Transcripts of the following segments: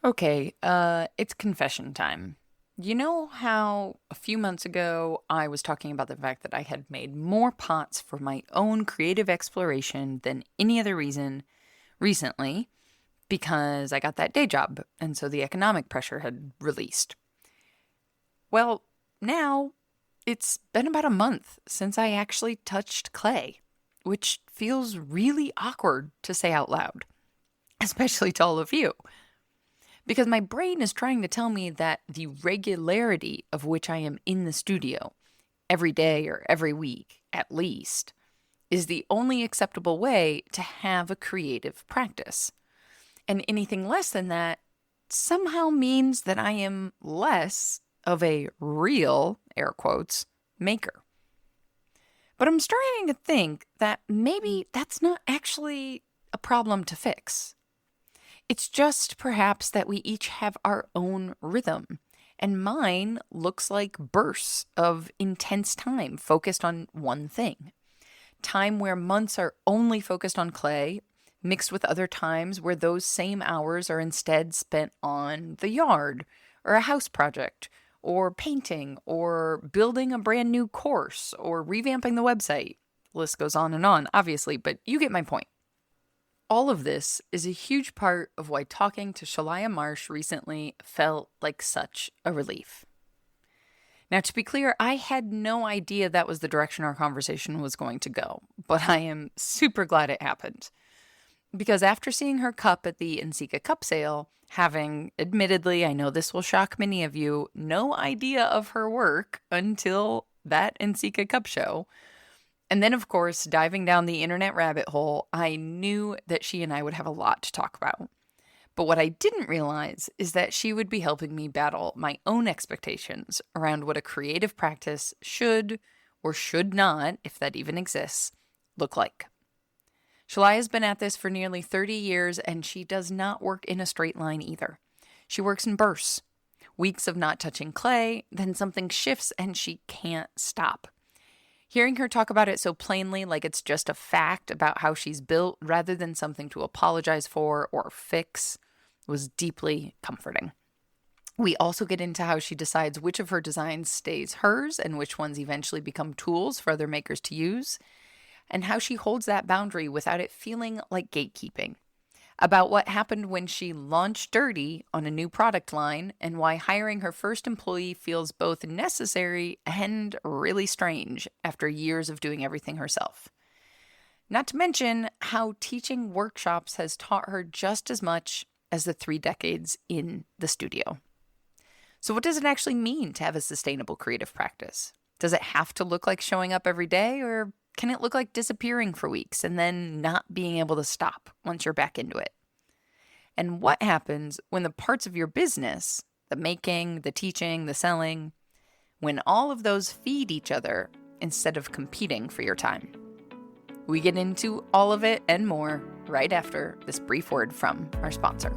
Okay, it's confession time. You know how a few months ago I was talking about the fact that I had made more pots for my own creative exploration than any other reason recently because I got that day job and so the economic pressure had released. Well, now it's been about a month since I actually touched clay, which feels really awkward to say out loud, especially to all of you. Because my brain is trying to tell me that the regularity of which I am in the studio, every day or every week at least, is the only acceptable way to have a creative practice. And anything less than that somehow means that I am less of a real, air quotes, maker. But I'm starting to think that maybe that's not actually a problem to fix. It's just perhaps that we each have our own rhythm, and mine looks like bursts of intense time focused on one thing. Time where months are only focused on clay, mixed with other times where those same hours are instead spent on the yard, or a house project, or painting, or building a brand new course, or revamping the website. The list goes on, obviously, but you get my point. All of this is a huge part of why talking to Shalya Marsh recently felt like such a relief. Now, to be clear, I had no idea that was the direction our conversation was going to go, but I am super glad it happened. Because after seeing her cup at the Nsika Cup sale, having, admittedly, I know this will shock many of you, no idea of her work until that Nsika Cup show, and then, of course, diving down the internet rabbit hole, I knew that she and I would have a lot to talk about. But what I didn't realize is that she would be helping me battle my own expectations around what a creative practice should or should not, if that even exists, look like. Shalya's been at this for nearly 30 years, and she does not work in a straight line either. She works in bursts. Weeks of not touching clay, then something shifts and she can't stop. Hearing her talk about it so plainly, like it's just a fact about how she's built rather than something to apologize for or fix, was deeply comforting. We also get into how she decides which of her designs stays hers and which ones eventually become tools for other makers to use, and how she holds that boundary without it feeling like gatekeeping. About what happened when she launched Dirty on a new product line and why hiring her first employee feels both necessary and really strange after years of doing everything herself. Not to mention how teaching workshops has taught her just as much as the 3 decades in the studio. So what does it actually mean to have a sustainable creative practice? Does it have to look like showing up every day, or can it look like disappearing for weeks and then not being able to stop once you're back into it? And what happens when the parts of your business, the making, the teaching, the selling, when all of those feed each other instead of competing for your time? We get into all of it and more right after this brief word from our sponsor.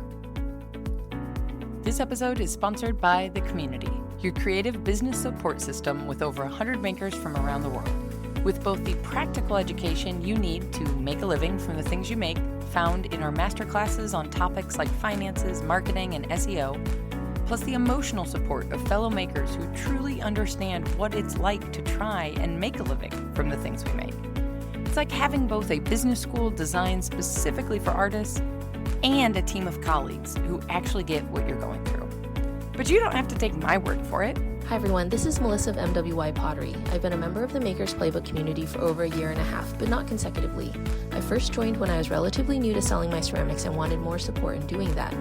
This episode is sponsored by The Community, your creative business support system with over 100 makers from around the world. With both the practical education you need to make a living from the things you make, found in our masterclasses on topics like finances, marketing, and SEO, plus the emotional support of fellow makers who truly understand what it's like to try and make a living from the things we make. It's like having both a business school designed specifically for artists and a team of colleagues who actually get what you're going through. But you don't have to take my word for it. Hi everyone, this is Melissa of MWY Pottery. I've been a member of the Makers Playbook community for over a year and a half, but not consecutively. I first joined when I was relatively new to selling my ceramics and wanted more support in doing that.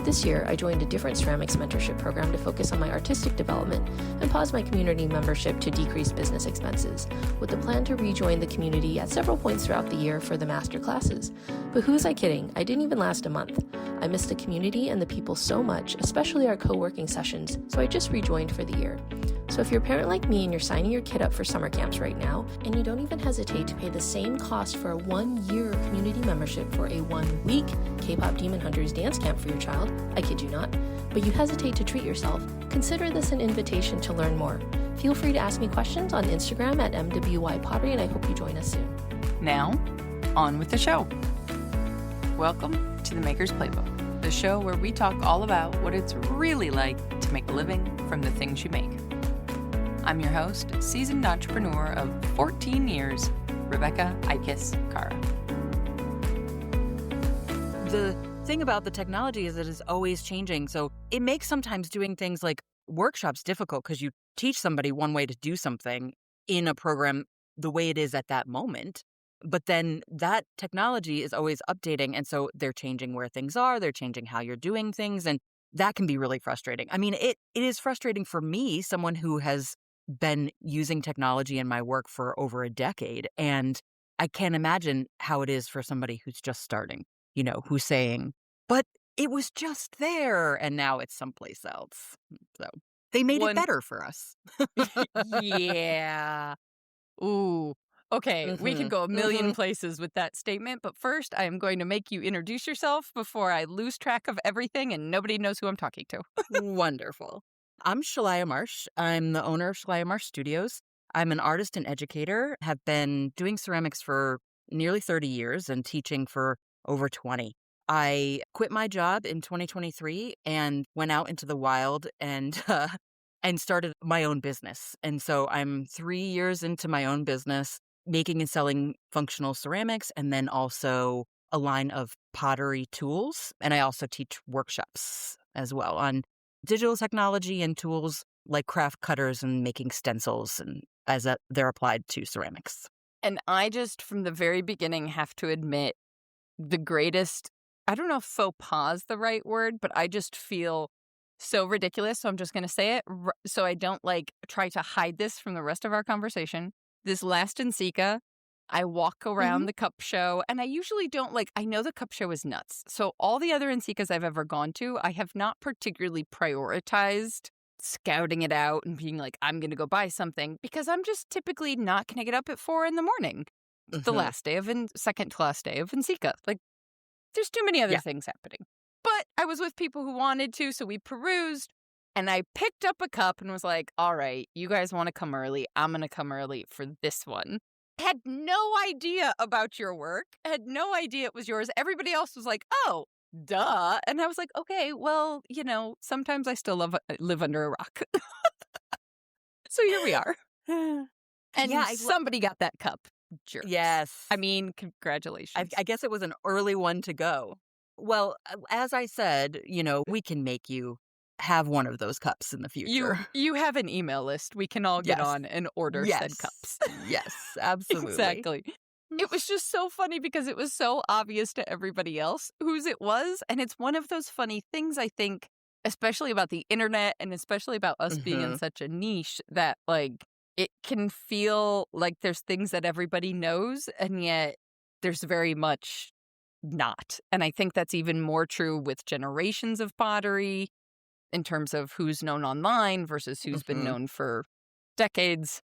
This year, I joined a different ceramics mentorship program to focus on my artistic development and paused my community membership to decrease business expenses, with the plan to rejoin the community at several points throughout the year for the master classes. But who was I kidding? I didn't even last a month. I missed the community and the people so much, especially our co-working sessions, so I just rejoined for the year. So if you're a parent like me and you're signing your kid up for summer camps right now, and you don't even hesitate to pay the same cost for a 1-year community membership for a 1-week K-pop Demon Hunters dance camp for your child, I kid you not, but you hesitate to treat yourself, consider this an invitation to learn more. Feel free to ask me questions on Instagram at MWYPottery, and I hope you join us soon. Now, on with the show. Welcome to the Maker's Playbook. the show where we talk all about what it's really like to make a living from the things you make. I'm your host, seasoned entrepreneur of 14 years, Rebecca Ikes Cara. The thing about the technology is that it's always changing. So it makes sometimes doing things like workshops difficult because you teach somebody one way to do something in a program the way it is at that moment. But then that technology is always updating. And so they're changing where things are. They're changing how you're doing things. And that can be really frustrating. I mean, it is frustrating for me, someone who has been using technology in my work for over a decade. And I can't imagine how it is for somebody who's just starting, who's saying, but it was just there and now it's someplace else. So they made it better for us. Yeah. Ooh. Okay, we could go a million places with that statement, but first I am going to make you introduce yourself before I lose track of everything and nobody knows who I'm talking to. Wonderful. I'm Shalya Marsh. I'm the owner of Shalya Marsh Studios. I'm an artist and educator, have been doing ceramics for nearly 30 years and teaching for over 20. I quit my job in 2023 and went out into the wild and started my own business. And so I'm 3 years into my own business, making and selling functional ceramics, and then also a line of pottery tools. And I also teach workshops as well on digital technology and tools like craft cutters and making stencils, and they're applied to ceramics. And I just, from the very beginning, have to admit the greatest, I don't know if faux pas is the right word, but I just feel so ridiculous. So I'm just going to say it so I don't try to hide this from the rest of our conversation. This last NCECA, I walk around the cup show, and I usually don't I know the cup show is nuts. So all the other NCECAs I've ever gone to, I have not particularly prioritized scouting it out and being like, I'm going to go buy something, because I'm just typically not going to get up at 4 a.m. The second to last day of NCECA. There's too many other things happening. But I was with people who wanted to, so we perused, and I picked up a cup and was like, all right, you guys want to come early. I'm going to come early for this one. Had no idea about your work, had no idea it was yours. Everybody else was like, oh, duh. And I was like, okay, well, sometimes I still live under a rock. So here we are. And somebody got that cup. Jerks. Yes. I mean, congratulations. I guess it was an early one to go. Well, as I said, we can make you have one of those cups in the future. You have an email list. We can all get on and order said cups. Yes, absolutely. Exactly. It was just so funny because it was so obvious to everybody else whose it was. And it's one of those funny things, I think, especially about the internet and especially about us being in such a niche, that it can feel like there's things that everybody knows, and yet there's very much not. And I think that's even more true with generations of pottery in terms of who's known online versus who's been known for decades.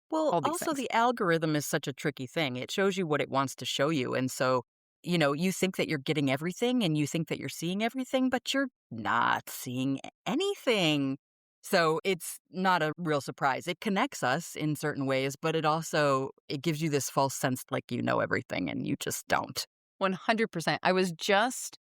Well, also the algorithm is such a tricky thing. It shows you what it wants to show you. And so, you think that you're getting everything and you think that you're seeing everything, but you're not seeing anything. So it's not a real surprise. It connects us in certain ways, but it gives you this false sense like you know everything, and you just don't. 100%. I was just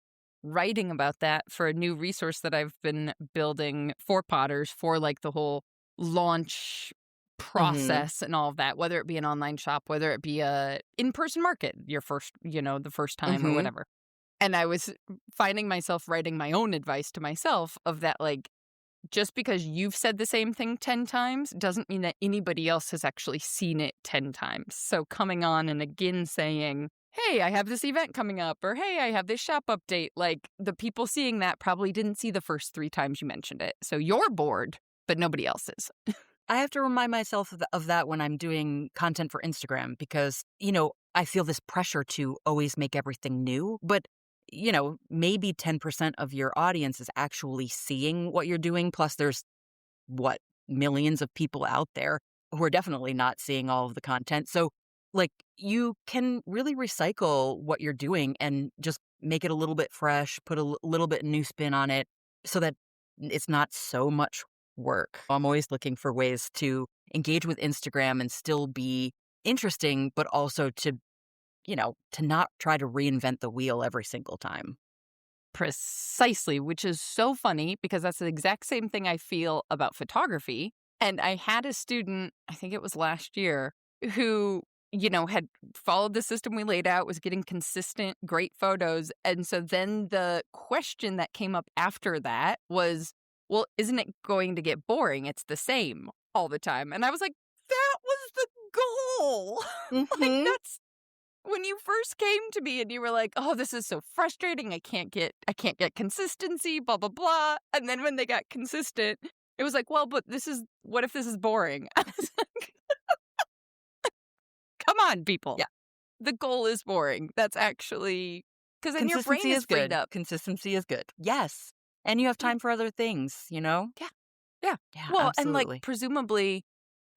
writing about that for a new resource that I've been building for potters for the whole launch process and all of that, whether it be an online shop, whether it be a in-person market, your first, the first time or whatever. And I was finding myself writing my own advice to myself of that, just because you've said the same thing 10 times doesn't mean that anybody else has actually seen it 10 times. So coming on and again saying, hey, I have this event coming up, or hey, I have this shop update. The people seeing that probably didn't see the first 3 times you mentioned it. So you're bored, but nobody else is. I have to remind myself of that when I'm doing content for Instagram because, I feel this pressure to always make everything new. But, maybe 10% of your audience is actually seeing what you're doing. Plus there's, millions of people out there who are definitely not seeing all of the content. So you can really recycle what you're doing and just make it a little bit fresh, put a little bit new spin on it so that it's not so much work. I'm always looking for ways to engage with Instagram and still be interesting, but also to not try to reinvent the wheel every single time. Precisely, which is so funny because that's the exact same thing I feel about photography. And I had a student, I think it was last year, who, had followed the system we laid out, was getting consistent, great photos. And so then the question that came up after that was, well, isn't it going to get boring? It's the same all the time. And I was like, that was the goal. Mm-hmm. That's when you first came to me and you were like, "Oh, this is so frustrating. I can't get consistency, blah blah blah." And then when they got consistent, it was like, "Well, but what if this is boring?" I was like, "Come on, people. Yeah. The goal is boring. That's actually because then your brain Consistency is is freed good. up." Consistency is good. Yes. And you have Yeah. time for other things, Yeah. Yeah, Well, and absolutely. presumably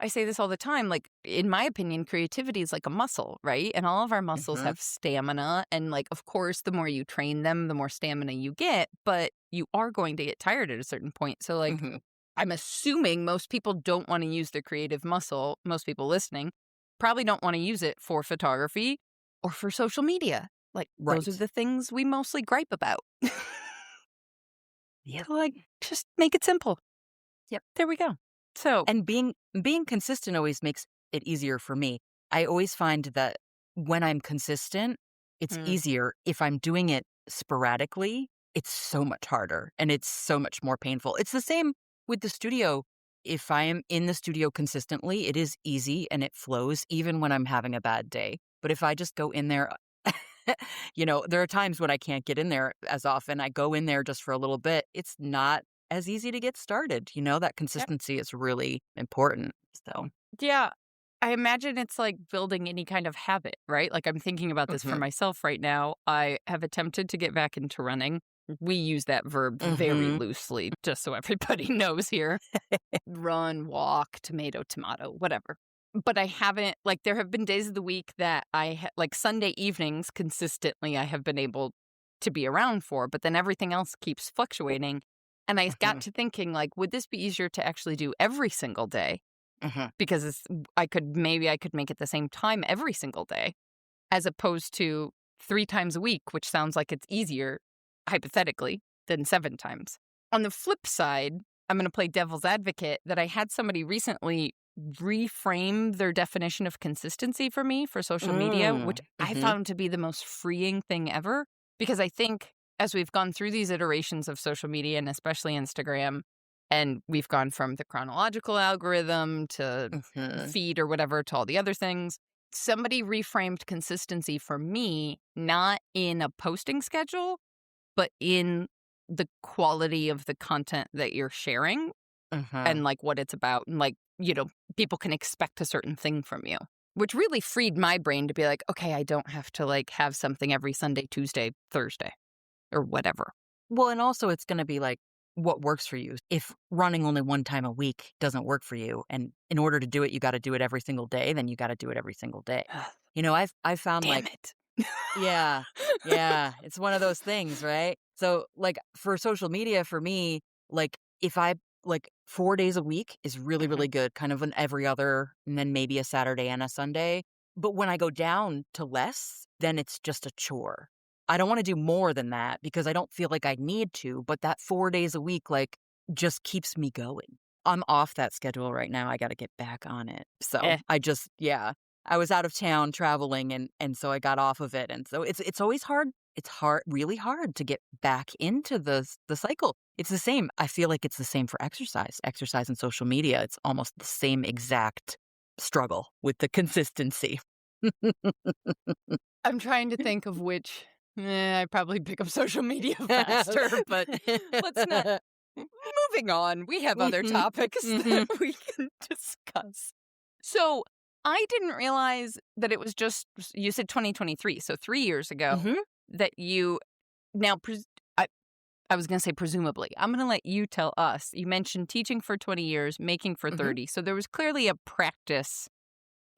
I say this all the time, in my opinion, creativity is like a muscle, right? And all of our muscles Mhm. have stamina. And of course, the more you train them, the more stamina you get, but you are going to get tired at a certain point. So Mhm. I'm assuming most people don't want to use their creative muscle. Most people listening probably don't want to use it for photography or for social media. Those are Right. the things we mostly gripe about. Yep. So just make it simple. Yep. There we go. So, And being consistent always makes it easier for me. I always find that when I'm consistent, it's mm, easier. If I'm doing it sporadically, it's so much harder and it's so much more painful. It's the same with the studio. If I am in the studio consistently, it is easy and it flows even when I'm having a bad day. But if I just go in there, there are times when I can't get in there as often. I go in there just for a little bit. It's not as easy to get started. That yep. consistency is really important. So, Yeah. I imagine it's like building any kind of habit, right? I'm thinking about this for mhm, myself right now. I have attempted to get back into running. We use that verb very mhm, loosely, just so everybody knows here. Run, walk, tomato, tomato, whatever. But I haven't, there have been days of the week that Sunday evenings consistently I have been able to be around for, but then everything else keeps fluctuating. And I got mhm, to thinking, would this be easier to actually do every single day? mhm, Because maybe I could make it the same time every single day as opposed to 3 times a week, which sounds like it's easier, hypothetically, than 7 times. On the flip side, I'm gonna play devil's advocate that I had somebody recently reframe their definition of consistency for me for social media, which I mhm, found to be the most freeing thing ever, because I think as we've gone through these iterations of social media and especially Instagram, and we've gone from the chronological algorithm to mhm, feed or whatever to all the other things, somebody reframed consistency for me, not in a posting schedule, but in the quality of the content that you're sharing and mhm. what it's about. And people can expect a certain thing from you, which really freed my brain to be like, okay, I don't have to have something every Sunday, Tuesday, Thursday, or whatever. Well, and also it's going to be what works for you. If running only one time a week doesn't work for you, and in order to do it, you got to do it every single day, then you got to do it every single day. I've found Damn it. yeah, yeah, it's one of those things, right? So, for social media, for me, if I 4 days a week is really, Mhm. really good, kind of an every other, and then maybe a Saturday and a Sunday. But when I go down to less, then it's just a chore. I don't want to do more than that because I don't feel like I need to, but that 4 days a week, just keeps me going. I'm off that schedule right now. I got to get back on it. So Eh. yeah. I was out of town traveling and so I got off of it. And so it's always hard. It's really hard to get back into the cycle. It's the same. I feel like it's the same for exercise. Exercise and social media. It's almost the same exact struggle with the consistency. I'm trying to think of which. I probably pick up social media faster, but let's not. Moving on, we have other Mhm, topics that mhm, we can discuss. So I didn't realize that it was just, you said 2023, so 3 years ago mhm, that you now, I, I was going to say presumably. I'm going to let you tell us. You mentioned teaching for 20 years, making for mhm. 30. So there was clearly a practice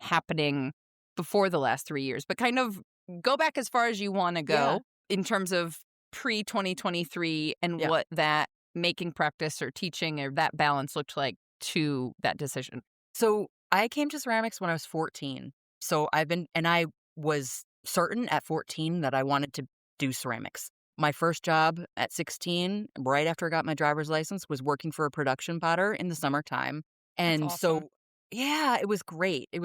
happening before the last 3 years, but kind of go back as far as you want to Yeah, go in terms of pre 2023 and yeah. what that making practice or teaching or that balance looked like to that decision. So I came to ceramics when I was 14. So I was certain at 14 that I wanted to do ceramics. my first job at 16, right after I got my driver's license, was working for a production potter in the summertime. That's And awesome. so, yeah, it was great. He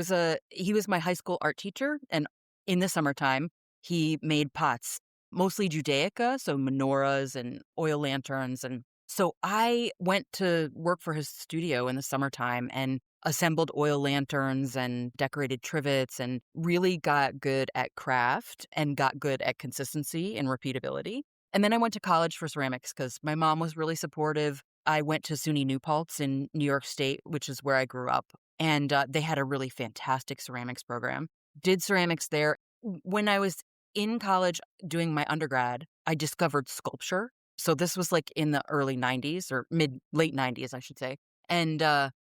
was my high school art teacher. And in the summertime, he made pots, mostly Judaica, so menorahs and oil lanterns. And so I went to work for his studio in the summertime and assembled oil lanterns and decorated trivets and really got good at craft and got good at consistency and repeatability. And then I went to college for ceramics because my mom was really supportive. I went to SUNY New Paltz in New York State, which is where I grew up, and they had a really fantastic ceramics program. Did ceramics there. When I was in college doing my undergrad, I discovered sculpture. So this was like in the early 90s or late 90s, I should say. And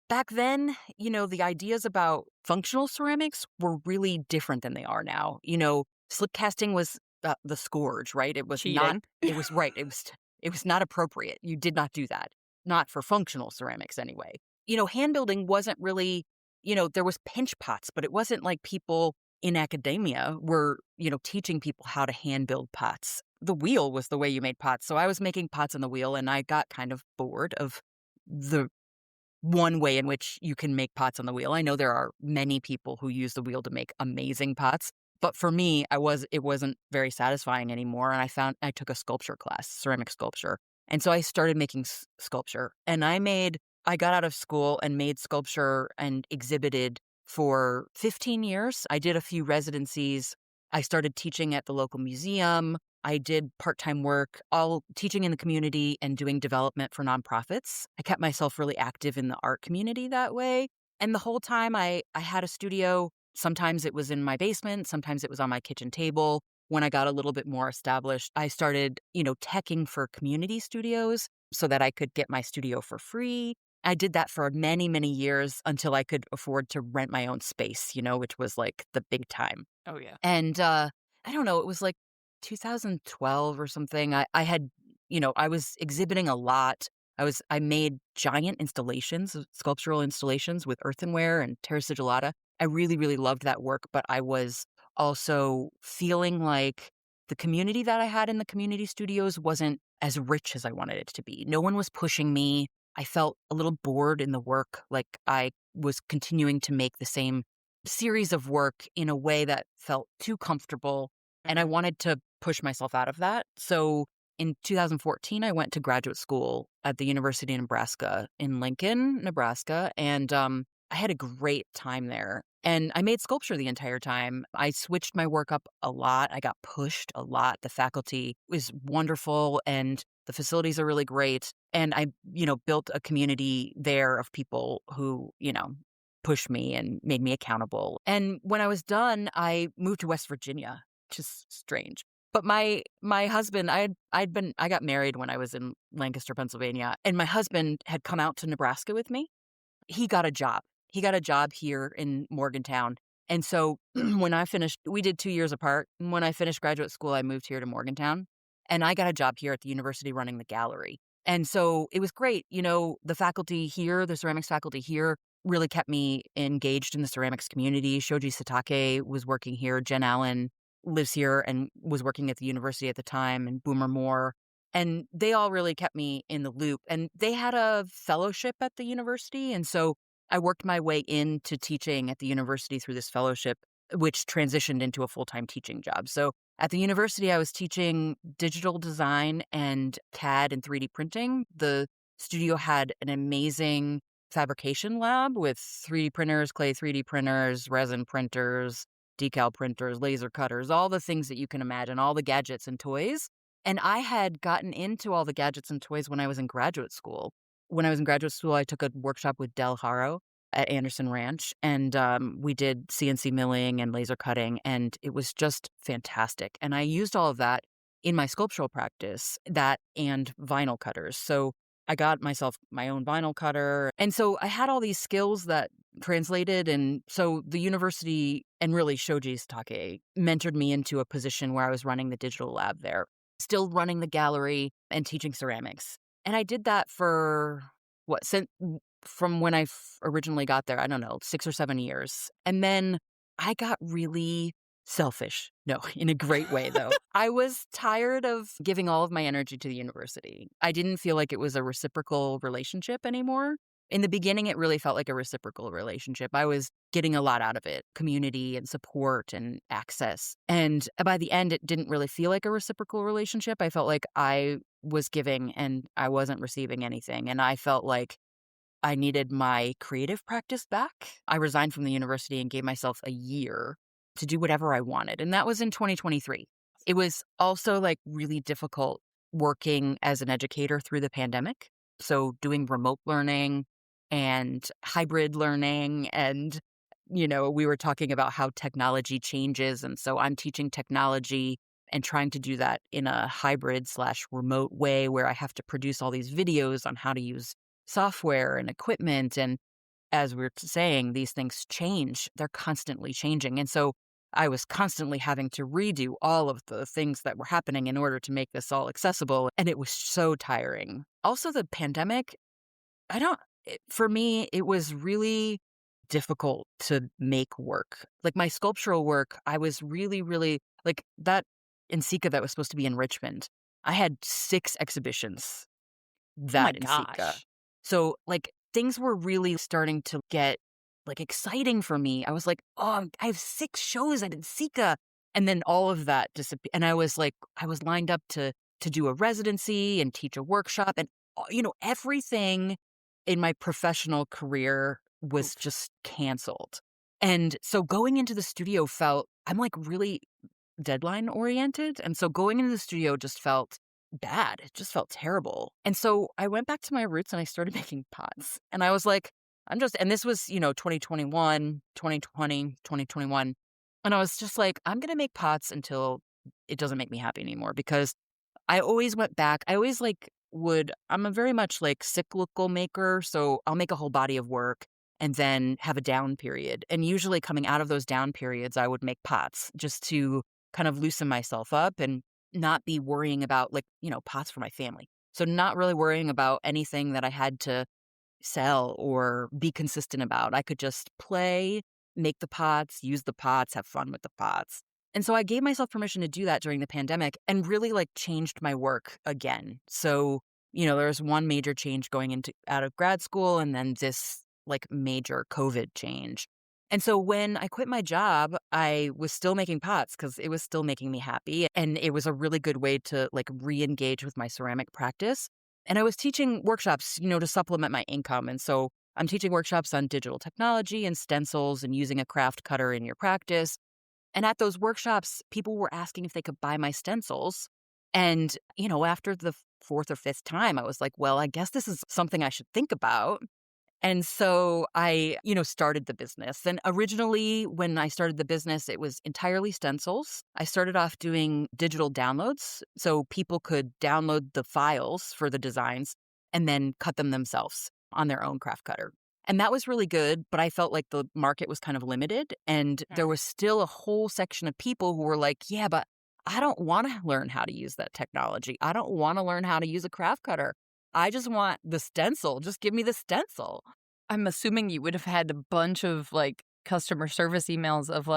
back then, the ideas about functional ceramics were really different than they are now. Slip casting was the scourge, right? It was not, Cheating. it was right. It was not appropriate. You did not do that. Not for functional ceramics anyway. Hand building wasn't really, there was pinch pots, but it wasn't like people in academia were, teaching people how to hand build pots. The wheel was the way you made pots. So I was making pots on the wheel and I got kind of bored of the one way in which you can make pots on the wheel. I know there are many people who use the wheel to make amazing pots, but for me, it wasn't very satisfying anymore. And I took a sculpture class, ceramic sculpture. And so I started making sculpture and I got out of school and made sculpture and exhibited for 15 years. I did a few residencies. I started teaching at the local museum. I did part-time work, all teaching in the community and doing development for nonprofits. I kept myself really active in the art community that way. And the whole time I had a studio. Sometimes it was in my basement. Sometimes it was on my kitchen table. When I got a little bit more established, I started, teching for community studios so that I could get my studio for free. I did that for many, many years until I could afford to rent my own space, which was like the big time. Oh, yeah. And I don't know, it was like 2012 or something. I had, I was exhibiting a lot. I made giant installations, sculptural installations with earthenware and terra sigillata. I really, really loved that work, but I was also feeling like the community that I had in the community studios wasn't as rich as I wanted it to be. No one was pushing me. I felt a little bored in the work, like I was continuing to make the same series of work in a way that felt too comfortable, and I Mhm. wanted to push myself out of that. So in 2014, I went to graduate school at the University of Nebraska in Lincoln, Nebraska, and I had a great time there. And I made sculpture the entire time. I switched my work up a lot. I got pushed a lot. The faculty was wonderful and the facilities are really great. And I, built a community there of people who, pushed me and made me accountable. And when I was done, I moved to West Virginia, which is strange. But my husband, I got married when I was in Lancaster, Pennsylvania, and my husband had come out to Nebraska with me. He got a job. He got a job here in Morgantown. And so when I finished, we did 2 years apart. And when I finished graduate school, I moved here to Morgantown and I got a job here at the university running the gallery. And so it was great. The faculty here, the ceramics faculty here really kept me engaged in the ceramics community. Shoji Satake was working here. Jen Allen lives here and was working at the university at the time, and Boomer Moore. And they all really kept me in the loop. And they had a fellowship at the university. And so I worked my way into teaching at the university through this fellowship, which transitioned into a full-time teaching job. So at the university, I was teaching digital design and CAD and 3D printing. The studio had an amazing fabrication lab with 3D printers, clay 3D printers, resin printers, decal printers, laser cutters, all the things that you can imagine, all the gadgets and toys. And I had gotten into all the gadgets and toys when I was in graduate school. When I was in graduate school, I took a workshop with Del Haro at Anderson Ranch, and we did CNC milling and laser cutting, and it was just fantastic. And I used all of that in my sculptural practice, that and vinyl cutters. So I got myself my own vinyl cutter. And so I had all these skills that translated. And so the university and really Shoji Satake mentored me into a position where I was running the digital lab there, still running the gallery and teaching ceramics. And I did that for since from when I originally got there, I don't know, 6 or 7 years. And then I got really selfish. No, in a great way, though. I was tired of giving all of my energy to the university. I didn't feel like it was a reciprocal relationship anymore. In the beginning, it really felt like a reciprocal relationship. I was getting a lot out of it, community and support and access. And by the end, it didn't really feel like a reciprocal relationship. I felt like I was giving and I wasn't receiving anything. And I felt like I needed my creative practice back. I resigned from the university and gave myself a year to do whatever I wanted. And that was in 2023. It was also like really difficult working as an educator through the pandemic. So doing remote learning and hybrid learning. And, we were talking about how technology changes. And so I'm teaching technology and trying to do that in a hybrid/remote way where I have to produce all these videos on how to use software and equipment. And as we're saying, these things change. They're constantly changing. And so I was constantly having to redo all of the things that were happening in order to make this all accessible. And it was so tiring. Also, the pandemic, for me, it was really difficult to make work. Like my sculptural work, I was really, really like that in Sika that was supposed to be in Richmond. I had 6 exhibitions Oh my that in Sika. gosh. So, like, things were really starting to get, like, exciting for me. I was like, "Oh, I have 6 shows at Sika." And then all of that disappeared. And I was lined up to do a residency and teach a workshop. And, everything in my professional career was Oof. just canceled. And so going into the studio I'm, like, really deadline oriented. And so going into the studio just felt bad. It just felt terrible. And so I went back to my roots and I started making pots. And I was like, and this was, 2021, 2020, 2021. And I was just like, I'm going to make pots until it doesn't make me happy anymore because I always went back. I always I'm a very much like cyclical maker. So I'll make a whole body of work and then have a down period. And usually coming out of those down periods, I would make pots just to kind of loosen myself up and not be worrying about pots for my family. So not really worrying about anything that I had to sell or be consistent about. I could just play, make the pots, use the pots, have fun with the pots. And so I gave myself permission to do that during the pandemic and really changed my work again. So, there was one major change going out of grad school and then this major COVID change. And so when I quit my job, I was still making pots because it was still making me happy. And it was a really good way to re-engage with my ceramic practice. And I was teaching workshops, to supplement my income. And so I'm teaching workshops on digital technology and stencils and using a craft cutter in your practice. And at those workshops, people were asking if they could buy my stencils. And, after the 4th or 5th time, I was like, well, I guess this is something I should think about. And so I, started the business. And originally, when I started the business, it was entirely stencils. I started off doing digital downloads. So people could download the files for the designs and then cut them themselves on their own craft cutter. And that was really good, but I felt like the market was kind of limited. And there was still a whole section of people who were like, yeah, but I don't want to learn how to use that technology. I don't want to learn how to use a craft cutter. I just want the stencil. Just give me the stencil. I'm assuming you would have had a bunch of customer service emails of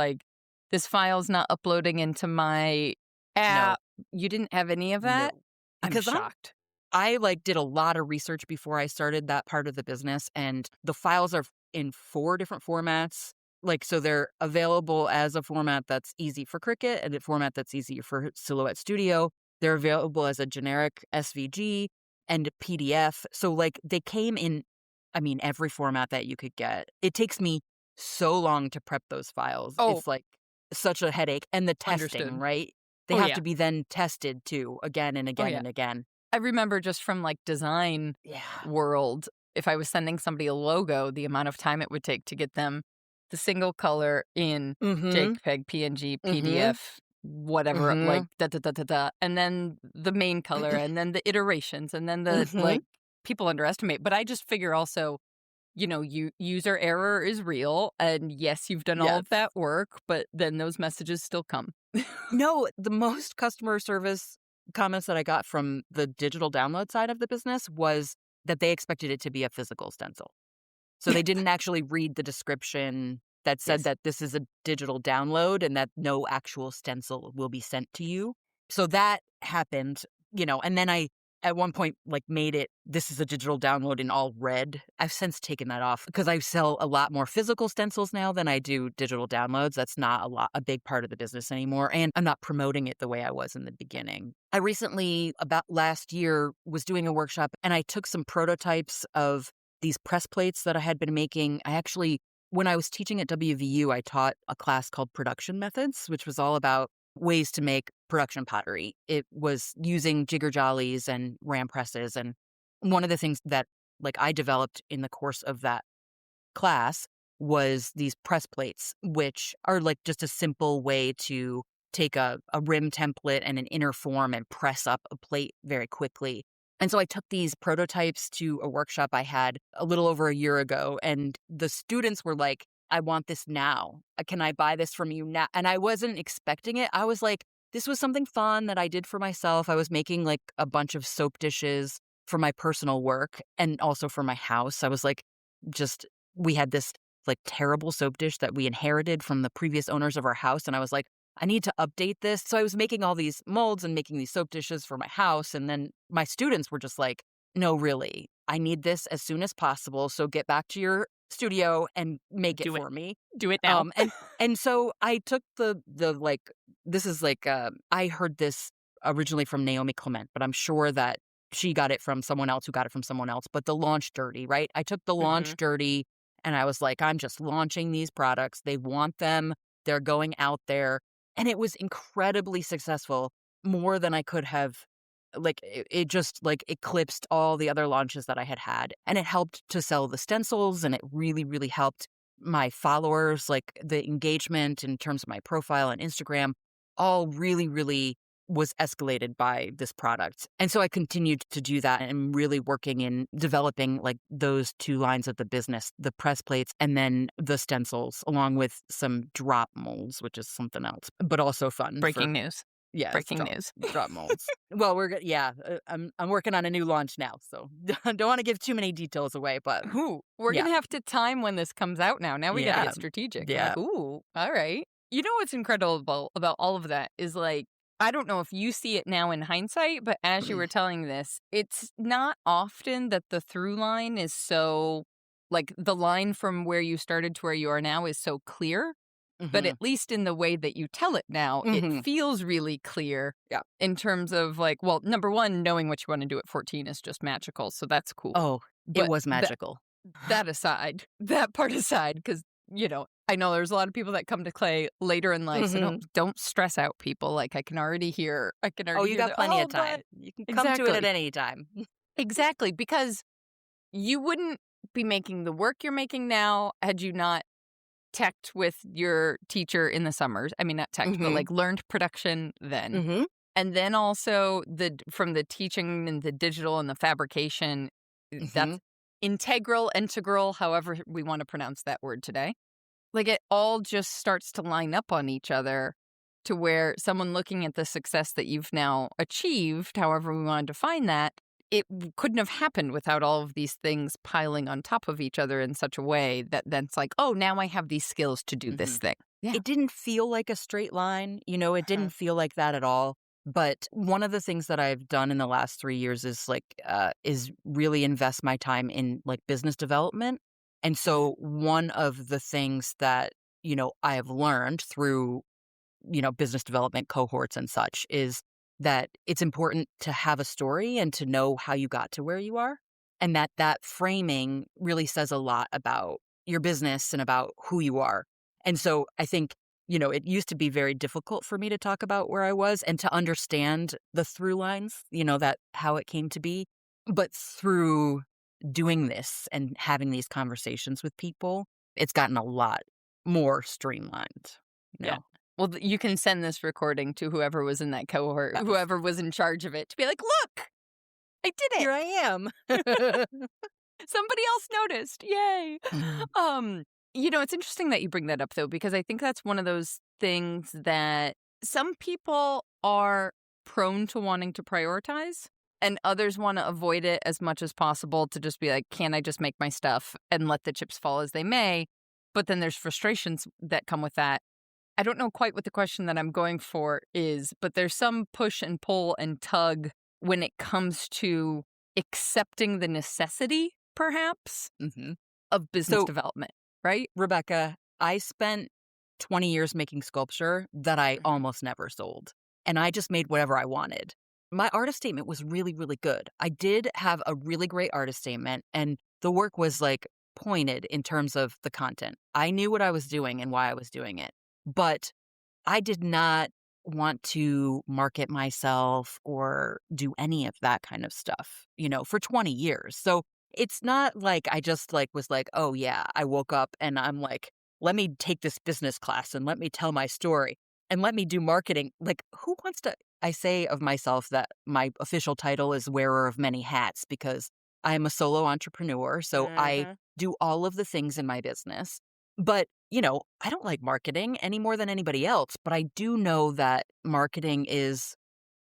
this file's not uploading into my app. You didn't have any of that? No. I'm Because shocked. I did a lot of research before I started that part of the business, and the files are in 4 different formats. So they're available as a format that's easy for Cricut and a format that's easy for Silhouette Studio. They're available as a generic SVG and a PDF. So they came in, every format that you could get. It takes me so long to prep those files. Oh. It's such a headache. And the testing, Understood. right? They Oh, have yeah. to be then tested too, again and again yeah. and again. I remember just from design Yeah. world, if I was sending somebody a logo, the amount of time it would take to get them the single color in Mm-hmm. JPEG, PNG, PDF, whatever, da da da da da, and then the main color, and then the iterations, and then the people underestimate. But I just figure also, user error is real, and yes, you've done all of that work, but then those messages still come. No, the most customer service comments that I got from the digital download side of the business was that they expected it to be a physical stencil. So they didn't actually read the description that said Yes. that this is a digital download and that no actual stencil will be sent to you. So that happened, and then I at one point made it, this is a digital download in all red. I've since taken that off because I sell a lot more physical stencils now than I do digital downloads. That's not a big part of the business anymore. And I'm not promoting it the way I was in the beginning. I recently, about last year, was doing a workshop and I took some prototypes of these press plates that I had been making. I actually, when I was teaching at WVU, I taught a class called Production Methods, which was all about ways to make production pottery. It was using jigger jollies and ram presses. And one of the things that I developed in the course of that class was these press plates, which are just a simple way to take a rim template and an inner form and press up a plate very quickly. And so I took these prototypes to a workshop I had a little over a year ago, and the students were like, I want this now. Can I buy this from you now? And I wasn't expecting it. I was like, this was something fun that I did for myself. I was making a bunch of soap dishes for my personal work and also for my house. I was we had this terrible soap dish that we inherited from the previous owners of our house. And I was like, I need to update this. So I was making all these molds and making these soap dishes for my house. And then my students were just like, no, really, I need this as soon as possible. So get back to your studio and make it for me. Do it now. And so I took this is I heard this originally from Naomi Clement, but I'm sure that she got it from someone else who got it from someone else. But the launch dirty, right? I took the launch dirty and I was like, I'm just launching these products. They want them. They're going out there. And it was incredibly successful, more than I could have. It just eclipsed all the other launches that I had had. And it helped to sell the stencils, and it really, really helped my followers, the engagement in terms of my profile and Instagram, all really, really was escalated by this product. And so I continued to do that and really working in developing those two lines of the business, the press plates and then the stencils, along with some drop molds, which is something else, but also fun. Breaking news. Yeah, Breaking news. Drop molds. Well, I'm working on a new launch now, so don't want to give too many details away. But we're gonna have to time when this comes out. Now we gotta get strategic. Yeah. All right. You know what's incredible about all of that is I don't know if you see it now in hindsight, but as you were telling this, it's not often that the through line is so the line from where you started to where you are now is so clear. But at least in the way that you tell it now, it feels really clear in terms of well, number one, knowing what you want to do at 14 is just magical. So that's cool. Oh, it was magical. That aside, that part aside, because, I know there's a lot of people that come to clay later in life. So don't stress out, people. I can already hear. Oh, you got plenty of time. You can come to it at any time. Exactly. Because you wouldn't be making the work you're making now had you not teched with your teacher in the summers. I mean, not teched, but learned production then. And then also from the teaching and the digital and the fabrication, that's integral, however we want to pronounce that word today. It all just starts to line up on each other to where someone looking at the success that you've now achieved, however we want to define that, it couldn't have happened without all of these things piling on top of each other in such a way that then it's oh, now I have these skills to do this thing. Yeah. It didn't feel like a straight line. It didn't feel like that at all. But one of the things that I've done in the last 3 years is is really invest my time in business development. And so one of the things that, I have learned through, business development cohorts and such is that it's important to have a story and to know how you got to where you are. And that framing really says a lot about your business and about who you are. And so I think, it used to be very difficult for me to talk about where I was and to understand the through lines, that how it came to be. But through doing this and having these conversations with people, it's gotten a lot more streamlined. Yeah. Well, you can send this recording to whoever was in that cohort, whoever was in charge of it, to be look, I did it. Here I am. Somebody else noticed. Yay. It's interesting that you bring that up, though, because I think that's one of those things that some people are prone to wanting to prioritize and others want to avoid it as much as possible to just be can I just make my stuff and let the chips fall as they may? but then there's frustrations that come with that. I don't know quite what the question that I'm going for is, but there's some push and pull and tug when it comes to accepting the necessity, perhaps, of business So, development, right? Rebecca, I spent 20 years making sculpture that I Mhm. almost never sold, and I just made whatever I wanted. My artist statement was really, really good. I did have a really great artist statement, and the work was like pointed in terms of the content. I knew what I was doing and why I was doing it, but I did not want to market myself or do any of that kind of stuff, for 20 years. So it's not like I just was like, oh yeah, I woke up and I'm like, let me take this business class and let me tell my story and let me do marketing. Like, who wants to? I say of myself that my official title is wearer of many hats because I am a solo entrepreneur. So I Mhm. do all of the things in my business. But, I don't like marketing any more than anybody else, but I do know that marketing is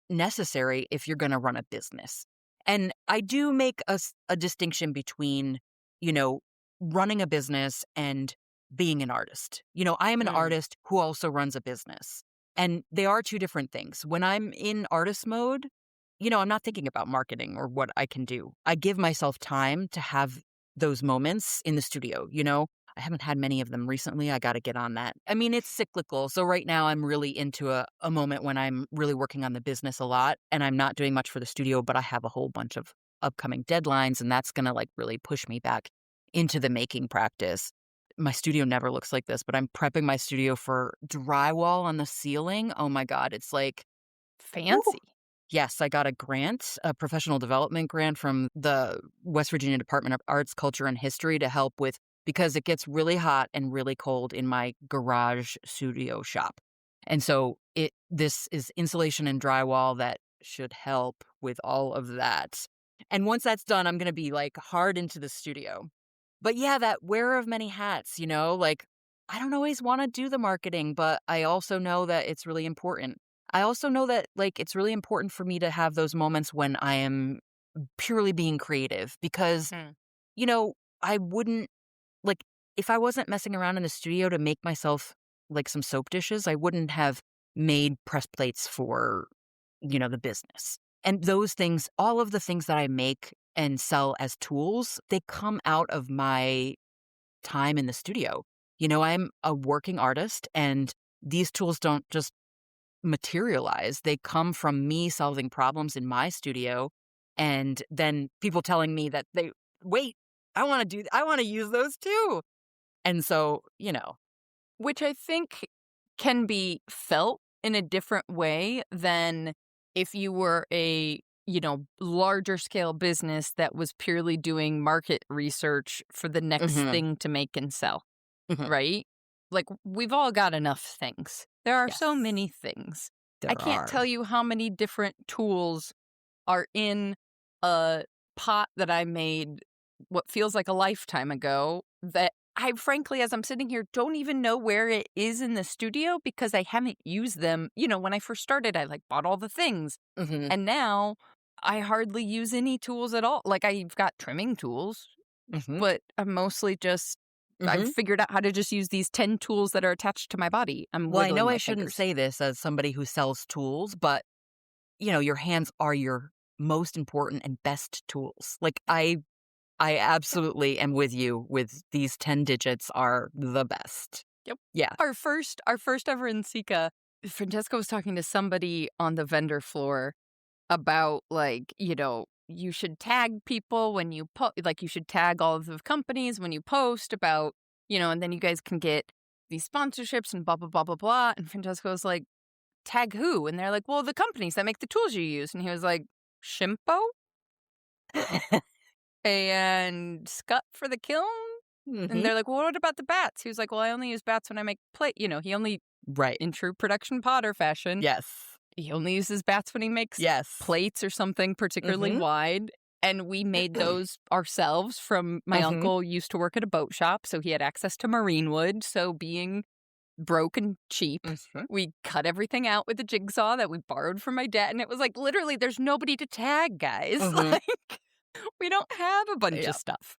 necessary if you're going to run a business. And I do make a distinction between, you know, running a business and being an artist. I am an Mm. artist who also runs a business. And they are two different things. When I'm in artist mode, I'm not thinking about marketing or what I can do. I give myself time to have those moments in the studio, I haven't had many of them recently. I got to get on that. I mean, it's cyclical. So right now I'm really into a moment when I'm really working on the business a lot and I'm not doing much for the studio, but I have a whole bunch of upcoming deadlines and that's going to really push me back into the making practice. My studio never looks like this, but I'm prepping my studio for drywall on the ceiling. Oh my God. It's like, whew. Fancy. Yes, I got a grant, a professional development grant from the West Virginia Department of Arts, Culture, and History to help with because it gets really hot and really cold in my garage studio shop. And so this is insulation and drywall that should help with all of that. And once that's done, I'm going to be hard into the studio. But yeah, that wearer of many hats, I don't always want to do the marketing, but I also know that it's really important. I also know that it's really important for me to have those moments when I am purely being creative because, Mm. I wouldn't like if I wasn't messing around in the studio to make myself some soap dishes, I wouldn't have made press plates for, the business. And those things, all of the things that I make and sell as tools, they come out of my time in the studio. I'm a working artist and these tools don't just materialize. They come from me solving problems in my studio and then people telling me that wait, I want to use those too. And so, Which I think can be felt in a different way than if you were a, larger scale business that was purely doing market research for the next mhm, thing to make and sell, mhm. right? Like, we've all got enough things. There are so Yes, many things. I there can't tell are. you how many different tools are in a pot that I made what feels like a lifetime ago that I frankly, as I'm sitting here, don't even know where it is in the studio because I haven't used them. When I first started, I bought all the things. Mhm, And now I hardly use any tools at all. Like, I've got trimming tools, mhm, but I'm mostly just, I've mhm. figured out how to just use these 10 tools that are attached to my body. I'm Well, I wiggling know I my shouldn't fingers. say this as somebody who sells tools, but your hands are your most important and best tools. I absolutely am with you with these 10 digits are the best. Yep. Yeah. Our first ever in Sika, Francesca was talking to somebody on the vendor floor about you should tag people when you you should tag all of the companies when you post about, and then you guys can get these sponsorships and blah blah blah blah blah. And Francesca was like, tag who? And they're like, well, the companies that make the tools you use. And he was like, Shimpo and Scut for the kiln. And Mhm. they're like, well, what about the bats? He was like, well, I only use bats when I make plate. He only, Right. in true production potter fashion, Yes. he only uses bats when he makes Yes. plates or something particularly Mhm. wide. And we made those ourselves from my Mhm. uncle used to work at a boat shop, so he had access to marine wood. So being broke and cheap, Mhm. we cut everything out with a jigsaw that we borrowed from my dad. And it was like, literally, there's nobody to tag, guys. Mhm. We don't have a bunch Yeah. of stuff,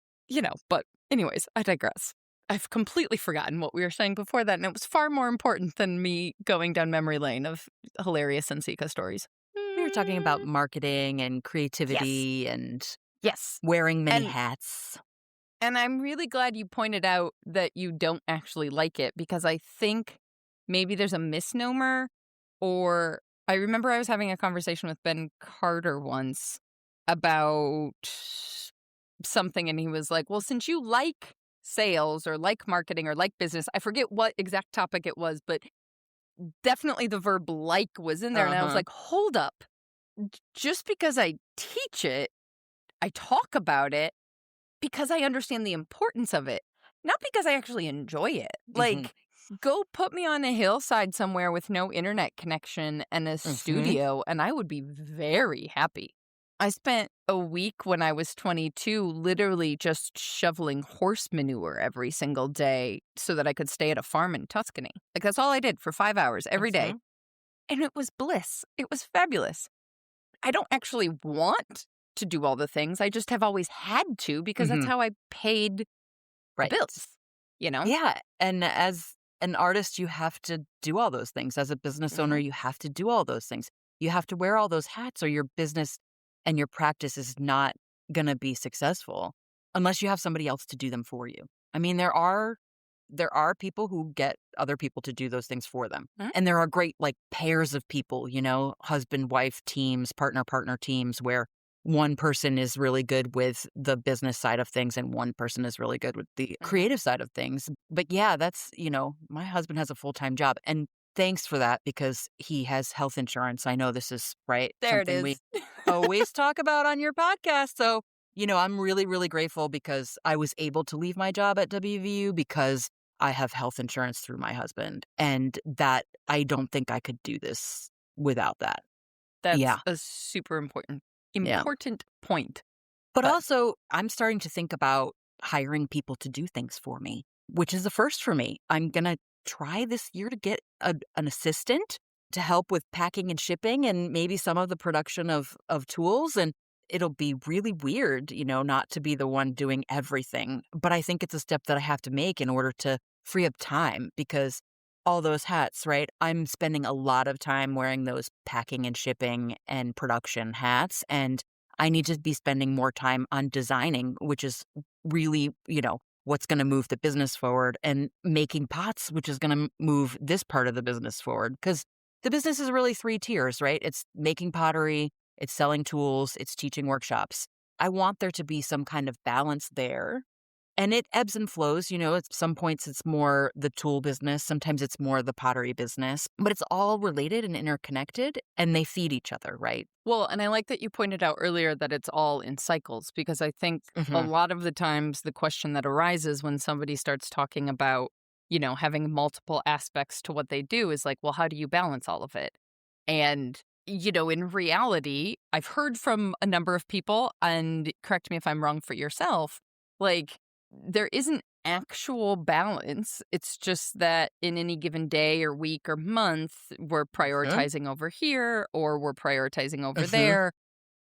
but anyways, I digress. I've completely forgotten what we were saying before that, and it was far more important than me going down memory lane of hilarious Sensika stories. We were talking about Mm, marketing and yes, creativity and yes. wearing many And hats. I'm really glad you pointed out that you don't actually like it, because I think maybe there's a misnomer, or I remember I was having a conversation with Ben Carter once about something, and he was like, "Well, since you like sales or like marketing or like business," I forget what exact topic it was, but definitely the verb like was in there, and I was Uh-huh. like, "Hold up. Just because I teach it, I talk about it because I understand the importance of it, not because I actually enjoy it. Mhm. Like, go put me on a hillside somewhere with no internet connection and a Mhm. studio, and I would be very happy." I spent a week when I was 22 literally just shoveling horse manure every single day so that I could stay at a farm in Tuscany. Like, that's all I did for 5 hours every day. Mhm. And it was bliss. It was fabulous. I don't actually want to do all the things. I just have always had to, because that's Mhm. how I paid the Right. bills, you know? Yeah, and as an artist, you have to do all those things. As a business owner, Mhm. you have to do all those things. You have to wear all those hats, or your business and your practice is not gonna be successful unless you have somebody else to do them for you. I mean, there are people who get other people to do those things for them. Mhm. And there are great, like, pairs of people, husband-wife teams, partner-partner teams where one person is really good with the business side of things and one person is really good with the Mhm. creative side of things. But yeah, my husband has a full-time job, and thanks for that because he has health insurance. I know this is, right, There it something is. we always talk about on your podcast. So, I'm really, really grateful because I was able to leave my job at WVU because I have health insurance through my husband, and that I don't think I could do this without that. That's Yeah. a super important Yeah. point. But But also, I'm starting to think about hiring people to do things for me, which is a first for me. I'm going to try this year to get an assistant to help with packing and shipping and maybe some of the production of tools. And it'll be really weird, not to be the one doing everything. But I think it's a step that I have to make in order to free up time because all those hats, right? I'm spending a lot of time wearing those packing and shipping and production hats. And I need to be spending more time on designing, which is really, what's going to move the business forward, and making pots, which is going to move this part of the business forward. Because the business is really three tiers, right? It's making pottery, it's selling tools, it's teaching workshops. I want there to be some kind of balance there. And it ebbs and flows, at some points it's more the tool business, sometimes it's more the pottery business, but it's all related and interconnected and they feed each other, right? well, and I like that you pointed out earlier that it's all in cycles, because I think a Mhm. lot of the times the question that arises when somebody starts talking about, having multiple aspects to what they do is like, well, how do you balance all of it? And, in reality, I've heard from a number of people, and correct me if I'm wrong for yourself, like, there isn't actual balance. It's just that in any given day or week or month, we're Mhm. prioritizing over here or we're prioritizing over Mhm. there,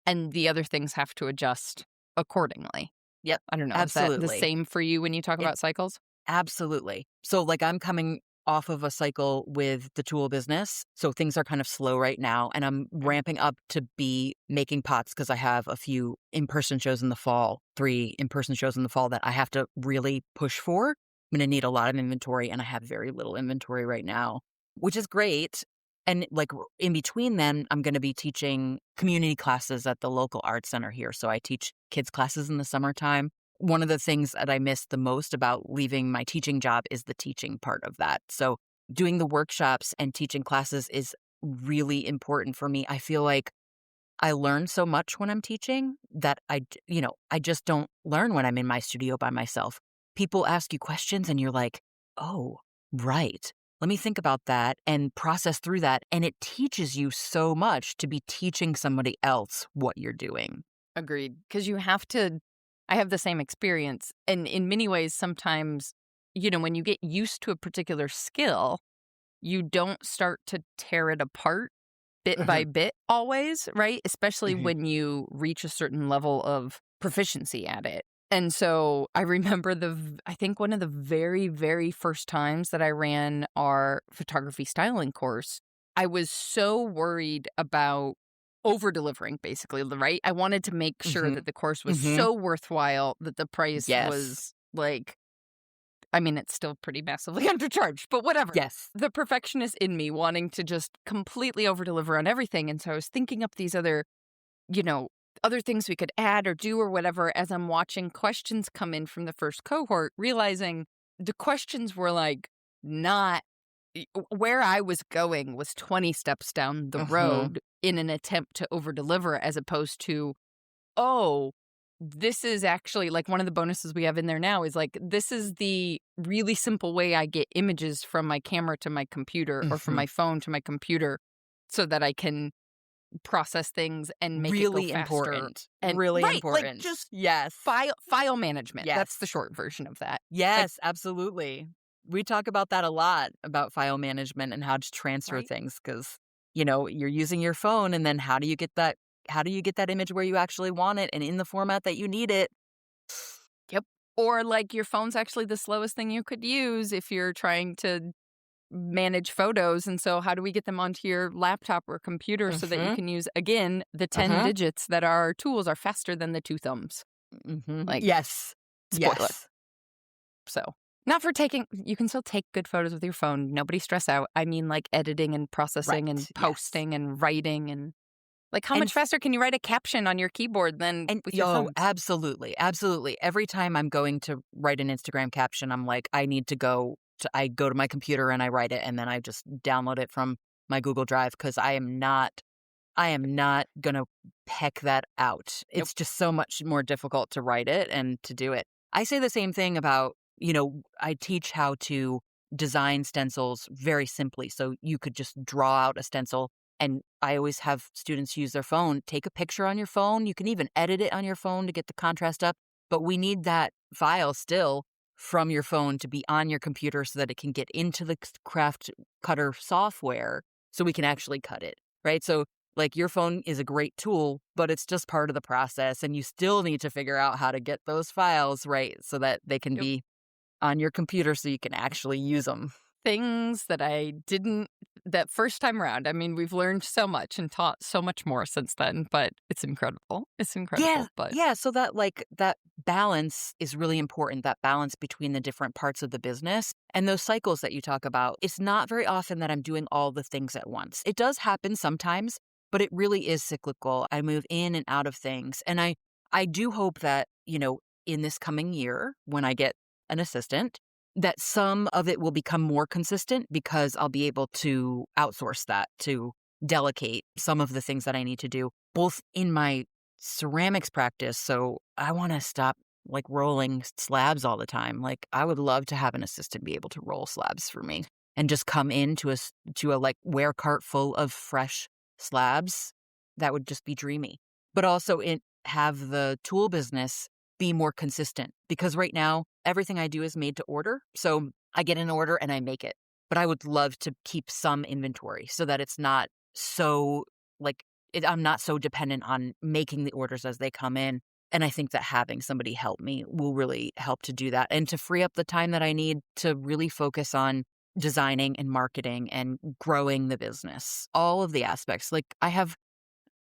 and the other things have to adjust accordingly. Yep. I don't know. Is that the Absolutely. same for you when you talk It about cycles? absolutely. So, like, I'm coming off of a cycle with the tool business, so things are kind of slow right now, and I'm Mm. ramping up to be making pots because I have a few in-person shows in the fall, 3 in-person shows in the fall that I have to really push for. I'm gonna need a lot of inventory, and I have very little inventory right now, which is great, and, like, in between then, I'm gonna be teaching community classes at the local arts center here, so I teach kids classes in the summertime. One of the things that I miss the most about leaving my teaching job is the teaching part of that. So doing the workshops and teaching classes is really important for me. I feel like I learn so much when I'm teaching that I just don't learn when I'm in my studio by myself. People ask you questions and you're like, "Oh, right. Let me think about that and process through that." And it teaches you so much to be teaching somebody else what you're doing. Agreed. Because you have to, I have the same experience. And in many ways, sometimes, when you get used to a particular skill, you don't start to tear it apart bit by Mhm. bit always, right? Especially Mhm. when you reach a certain level of proficiency at it. And so I remember I think one of the very, very first times that I ran our photography styling course, I was so worried about over delivering, basically, right? I wanted to make sure Mhm. that the course was Mhm. so worthwhile that the price Yes. was like, I mean, it's still pretty massively undercharged, but whatever. Yes. The perfectionist in me wanting to just completely over deliver on everything. And so I was thinking up these you know, other things we could add or do or whatever as I'm watching questions come in from the first cohort, realizing the questions were like not where I was going was 20 steps down the Mhm. road in an attempt to over deliver as opposed to, oh, this is actually like one of the bonuses we have in there now is like, this is the really simple way I get images from my camera to my computer or from Mhm. my phone to my computer so that I can process things and make it go Really faster. important. And Really right, like important. just Yes. file management. That's the Yes. short version of that. Like, Yes, absolutely. We talk about that a lot, about file management and how to transfer right? things because, you're using your phone and then how do you get that image where you actually want it and in the format that you need it? Yep. Or like your phone's actually the slowest thing you could use if you're trying to manage photos. And so how do we get them onto your laptop or computer so that you Mhm. can use again the 10 Mhm. digits that are tools are faster than the two thumbs. Mhm. Like Yes. spoiler. Yes. So, not for taking you can still take good photos with your phone. Nobody stress out. I mean, like, editing and processing and Right. Yes. posting and writing and like, how And much faster can you write a caption on your keyboard than with your oh, phones? absolutely, absolutely. Every time I'm going to write an Instagram caption, I'm like, I go to my computer and I write it, and then I just download it from my Google Drive because I am not gonna peck that out. Nope. It's just so much more difficult to write it and to do it. I say the same thing about, I teach how to design stencils very simply. So you could just draw out a stencil. And I always have students use their phone, take a picture on your phone. You can even edit it on your phone to get the contrast up. But we need that file still from your phone to be on your computer so that it can get into the craft cutter software so we can actually cut it. Right. So like your phone is a great tool, but it's just part of the process. And you still need to figure out how to get those files right so that they can Yep. be on your computer so you can actually use them. Things that I didn't that first time around. I mean, we've learned so much and taught so much more since then, but it's incredible. It's Yeah. incredible, but Yeah. So that balance is really important, that balance between the different parts of the business and those cycles that you talk about. It's not very often that I'm doing all the things at once. It does happen sometimes, but it really is cyclical. I move in and out of things. And I do hope that, in this coming year, when I get an assistant, that some of it will become more consistent because I'll be able to outsource that to delegate some of the things that I need to do, both in my ceramics practice. So I want to stop like rolling slabs all the time. Like I would love to have an assistant be able to roll slabs for me and just come into to a like ware cart full of fresh slabs. That would just be dreamy. But also have the tool business be more consistent because right now everything I do is made to order. So I get an order and I make it. But I would love to keep some inventory so that it's not so like I'm not so dependent on making the orders as they come in. And I think that having somebody help me will really help to do that and to free up the time that I need to really focus on designing and marketing and growing the business. All of the aspects. Like I have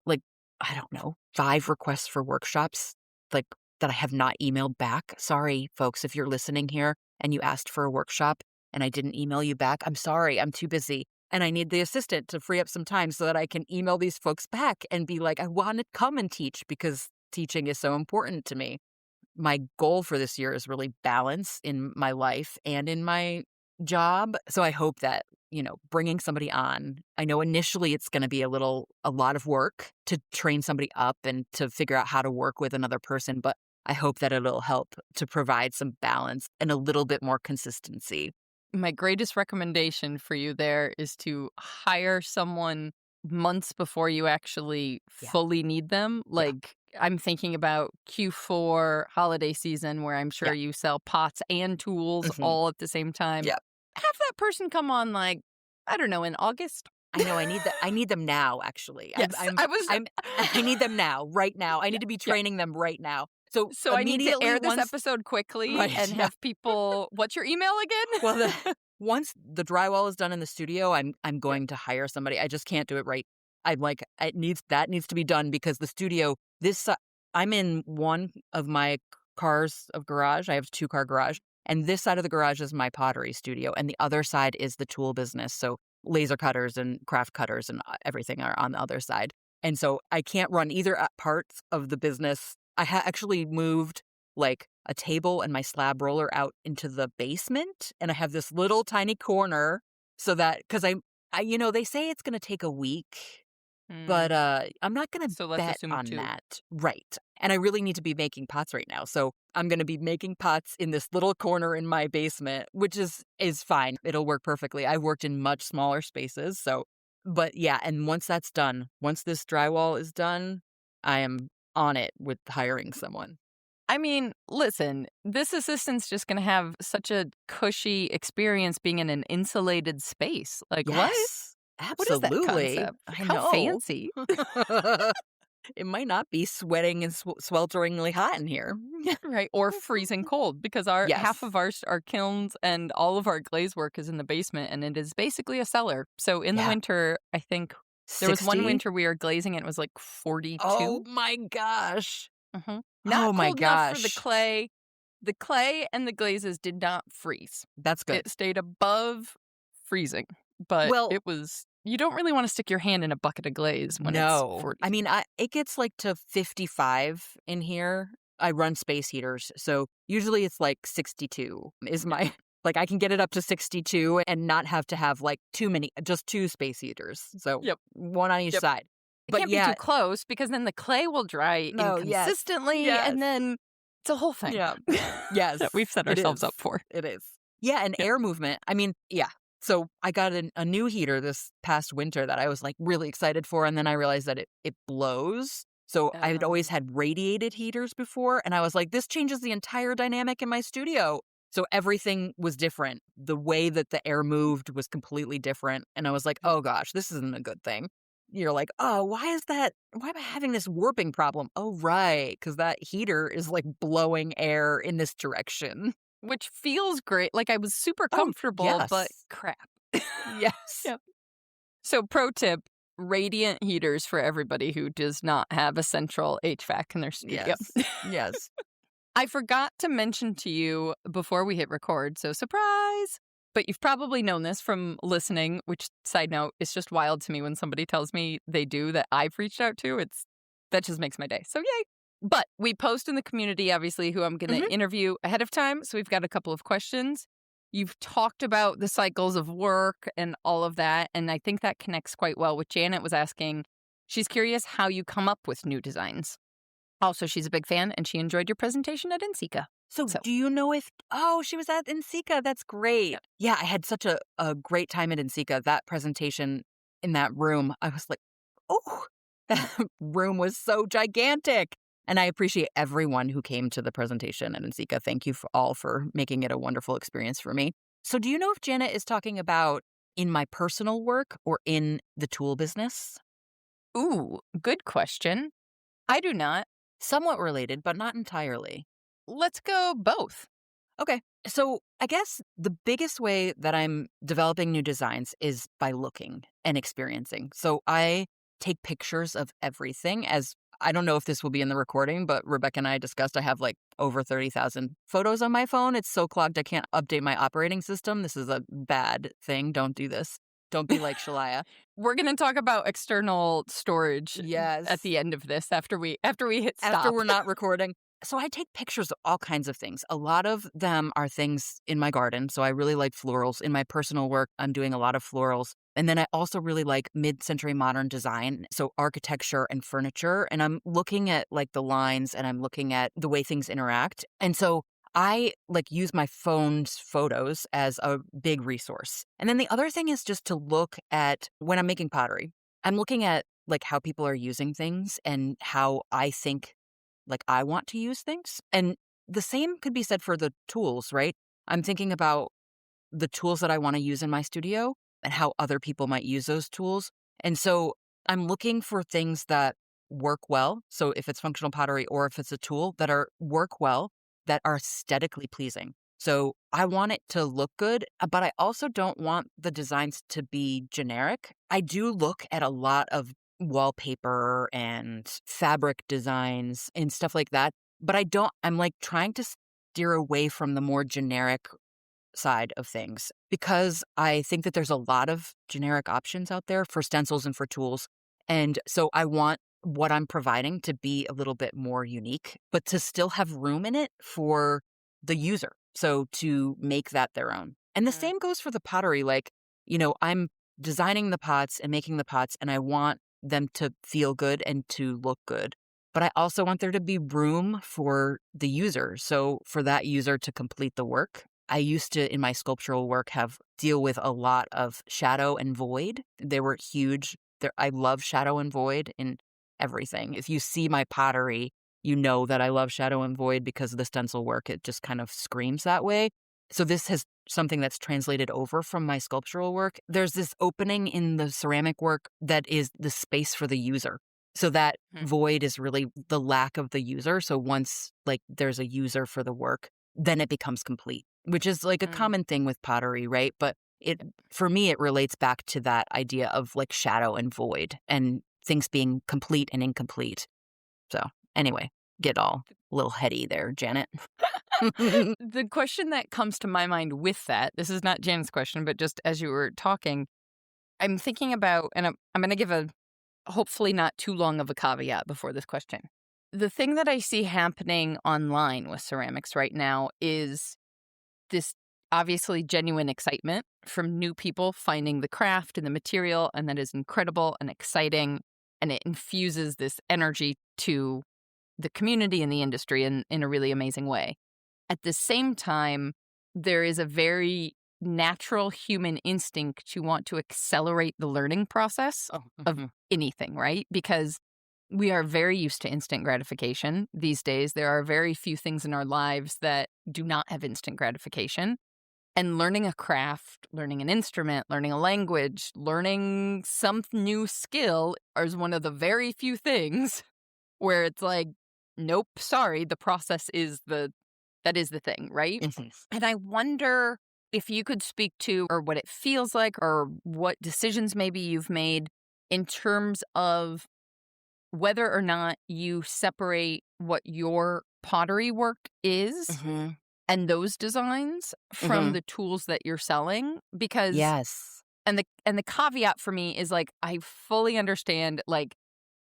like, I don't know, 5 requests for workshops like that I have not emailed back. Sorry, folks, if you're listening here and you asked for a workshop and I didn't email you back, I'm sorry, I'm too busy. And I need the assistant to free up some time so that I can email these folks back and be like, I want to come and teach because teaching is so important to me. My goal for this year is really balance in my life and in my job. So I hope that, bringing somebody on, I know initially it's going to be a lot of work to train somebody up and to figure out how to work with another person. But I hope that it'll help to provide some balance and a little bit more consistency. my greatest recommendation for you there is to hire someone months before you actually Yeah. fully need them. Yeah. Like, I'm thinking about Q4 holiday season where I'm sure Yeah. you sell pots and tools Hmm. all at the same time. Yeah. Have that person come on, like, I don't know, in August. I know I need them now, actually. Yes, I was. I need them now, right now. I Yeah, need to be yeah. training them right now. So So I need to immediately air this once episode quickly right, and yeah. have people. What's your email again? Well, once the drywall is done in the studio, I'm Yeah. going to hire somebody. I just can't do it right. I'm like, that needs to be done because the studio, I'm in one of my cars of garage. I have a 2-car garage. And this side of the garage is my pottery studio. And the other side is the tool business. So laser cutters and craft cutters and everything are on the other side. And so I can't run either parts of the business. I actually moved like a table and my slab roller out into the basement. And I have this little tiny corner so that, because they say it's going to take a week, but Hmm. I'm not going to So let's bet assume on 2. that. Right. And I really need to be making pots right now. So I'm going to be making pots in this little corner in my basement, which is fine. It'll work perfectly. I've worked in much smaller spaces. So, but yeah. And once that's done, once this drywall is done, I am on it with hiring someone. I mean, listen, this assistant's just going to have such a cushy experience being in an insulated space. Like, what? Yes, What is that absolutely. concept? I How know. fancy. It might not be sweating and swelteringly hot in here. Right. Or freezing cold because our half Yes. of our kilns and all of our glaze work is in the basement and it is basically a cellar. So in the Yeah. winter, I think there was one 60? winter we were glazing and it was like 42. Oh my gosh. Not Oh my cold enough for the gosh. clay. The clay and the glazes did not freeze. That's good. It stayed above freezing, but Well, it was. You don't really want to stick your hand in a bucket of glaze when it's no. 40. I mean, it gets like to 55 in here. I run space heaters. So usually it's like 62 is my, like I can get it up to 62 and not have to have like just 2 space heaters. So Yep. one on each Yep. side. It But can't yeah, be too close because then the clay will dry no, yes. inconsistently, Yes. and then it's a whole thing. Yeah. Yes. That we've set it ourselves is. up for. It is. Yeah, and Yeah. air movement. I mean, yeah. So I got a new heater this past winter that I was like really excited for, and then I realized that it blows. So I had always had radiated heaters before, and I was like, this changes the entire dynamic in my studio. So everything was different. The way that the air moved was completely different, and I was like, oh gosh, this isn't a good thing. You're like, oh, why is that? Why am I having this warping problem? Oh, right, because that heater is like blowing air in this direction. Which feels great. Like I was super Oh, comfortable, but yes. crap. Yes. Yep. So pro tip, radiant heaters for everybody who does not have a central HVAC in their studio. Yes. Yes. I forgot to mention to you before we hit record, so surprise! But you've probably known this from listening, which, side note, is just wild to me when somebody tells me they do that I've reached out to. That just makes my day. So yay! But we post in the community, obviously, who I'm going to interview ahead of time. So we've got a couple of questions. You've talked about the cycles of work and all of that. And I think that connects quite well with Janet was asking. She's curious how you come up with new designs. Also, she's a big fan and she enjoyed your presentation at NCECA. So do you know if, she was at NCECA. That's great. Yeah, I had such a great time at NCECA. That presentation in that room, I was like, oh, that room was so gigantic. And I appreciate everyone who came to the presentation at NCECA. Thank you all for making it a wonderful experience for me. So do you know if Janet is talking about in my personal work or in the tool business? Ooh, good question. I do not. Somewhat related, but not entirely. Let's go both. Okay. So I guess the biggest way that I'm developing new designs is by looking and experiencing. So I take pictures of everything. As I don't know if this will be in the recording, but Rebecca and I discussed I have like over 30,000 photos on my phone. It's so clogged I can't update my operating system. This is a bad thing. Don't do this. Don't be like Shalya. We're going to talk about external storage Yes. at the end of this after we hit stop. After we're not recording. So I take pictures of all kinds of things. A lot of them are things in my garden. So I really like florals. In my personal work, I'm doing a lot of florals. And then I also really like mid-century modern design. So architecture and furniture. And I'm looking at like the lines and I'm looking at the way things interact. And so I like use my phone's photos as a big resource. And then the other thing is just to look at when I'm making pottery, I'm looking at like how people are using things and how I think like I want to use things. And the same could be said for the tools, right? I'm thinking about the tools that I want to use in my studio and how other people might use those tools. And so I'm looking for things that work well. So if it's functional pottery or if it's a tool that work well, that are aesthetically pleasing. So I want it to look good, but I also don't want the designs to be generic. I do look at a lot of wallpaper and fabric designs and stuff like that, but I'm like trying to steer away from the more generic side of things because I think that there's a lot of generic options out there for stencils and for tools. And so I want what I'm providing to be a little bit more unique, but to still have room in it for the user. So to make that their own. And the same goes for the pottery. Like, I'm designing the pots and making the pots, and I want them to feel good and to look good. But I also want there to be room for the user. So for that user to complete the work. I used to, in my sculptural work, deal with a lot of shadow and void. They were huge. I love shadow and void in everything. If you see my pottery, you know that I love shadow and void because of the stencil work. It just kind of screams that way. So this has something that's translated over from my sculptural work. There's this opening in the ceramic work that is the space for the user. So that void is really the lack of the user. So once there's a user for the work, then it becomes complete, which is like a common thing with pottery, right? But for me, it relates back to that idea of shadow and void and things being complete and incomplete. So anyway, get all a little heady there, Janet. The question that comes to my mind with that, this is not Janet's question, but just as you were talking, I'm thinking about, and I'm going to give a hopefully not too long of a caveat before this question. The thing that I see happening online with ceramics right now is this obviously genuine excitement from new people finding the craft and the material, and that is incredible and exciting, and it infuses this energy to the community and the industry in a really amazing way. At the same time, there is a very natural human instinct to want to accelerate the learning process of anything, right? Because we are very used to instant gratification these days. There are very few things in our lives that do not have instant gratification. And learning a craft, learning an instrument, learning a language, learning some new skill is one of the very few things where it's like, nope, sorry, the process is the thing, right? Mm-hmm. And I wonder if you could speak to, or what it feels like, or what decisions maybe you've made in terms of whether or not you separate what your pottery work is and those designs from the tools that you're selling. Because yes. And the caveat for me is I fully understand,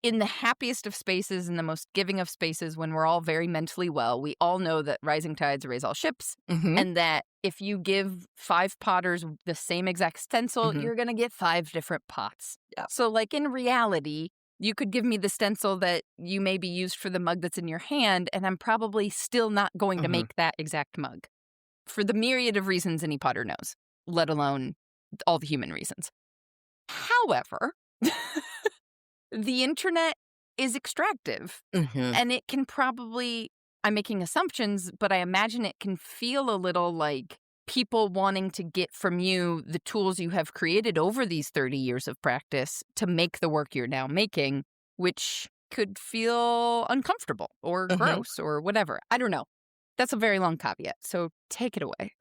in the happiest of spaces, in the most giving of spaces, when we're all very mentally well, we all know that rising tides raise all ships, and that if you give 5 potters the same exact stencil, you're going to get 5 different pots. Yeah. So in reality, you could give me the stencil that you maybe used for the mug that's in your hand, and I'm probably still not going to make that exact mug for the myriad of reasons any potter knows, let alone all the human reasons. However, the internet is extractive, and it can probably, I'm making assumptions, but I imagine it can feel a little like people wanting to get from you the tools you have created over these 30 years of practice to make the work you're now making, which could feel uncomfortable or gross or whatever. I don't know. That's a very long caveat, so take it away.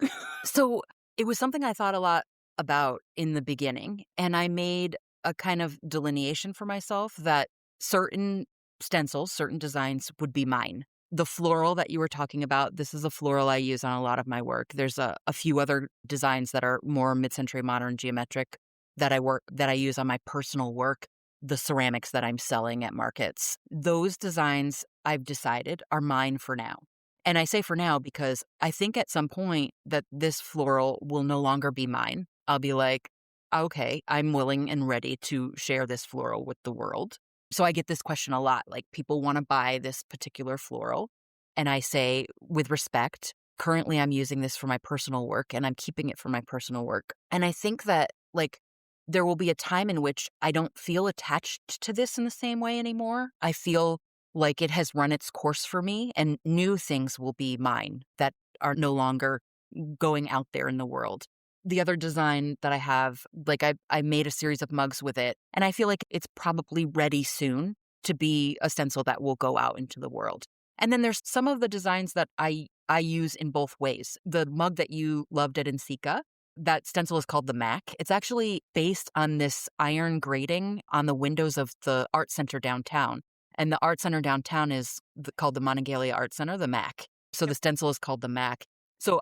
So it was something I thought a lot about in the beginning, and I made a kind of delineation for myself that certain stencils, certain designs would be mine. The floral that you were talking about, this is a floral I use on a lot of my work. There's a few other designs that are more mid-century modern geometric that I use on my personal work, the ceramics that I'm selling at markets. Those designs I've decided are mine for now. And I say for now because I think at some point that this floral will no longer be mine. I'll be like, okay, I'm willing and ready to share this floral with the world. So I get this question a lot, people want to buy this particular floral. And I say, with respect, currently I'm using this for my personal work and I'm keeping it for my personal work. And I think that there will be a time in which I don't feel attached to this in the same way anymore. I feel like it has run its course for me and new things will be mine that are no longer going out there in the world. The other design that I have, I made a series of mugs with it, and I feel like it's probably ready soon to be a stencil that will go out into the world. And then there's some of the designs that I use in both ways. The mug that you loved at Insika, that stencil is called the Mac. It's actually based on this iron grating on the windows of the art center downtown. And the art center downtown is called the Monongalia Art Center, the Mac. So the stencil is called the Mac. So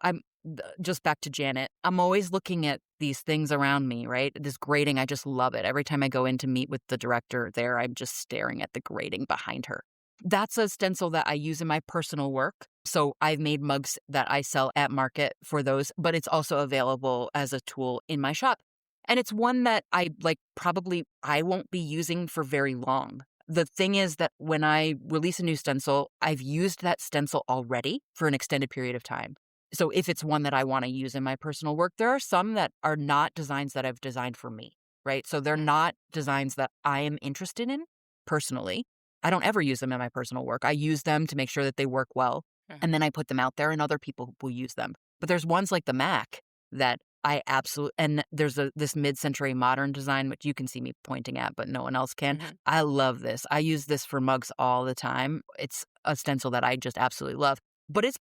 just back to Janet, I'm always looking at these things around me, right? This grating, I just love it. Every time I go in to meet with the director there, I'm just staring at the grating behind her. That's a stencil that I use in my personal work. So I've made mugs that I sell at market for those, but it's also available as a tool in my shop. And it's one that I probably I won't be using for very long. The thing is that when I release a new stencil, I've used that stencil already for an extended period of time. So if it's one that I want to use in my personal work, there are some that are not designs that I've designed for me, right? So they're not designs that I am interested in personally. I don't ever use them in my personal work. I use them to make sure that they work well. And then I put them out there and other people will use them. But there's ones like the Mac that I absolutely, and there's this mid-century modern design, which you can see me pointing at, but no one else can. I love this. I use this for mugs all the time. It's a stencil that I just absolutely love. But it's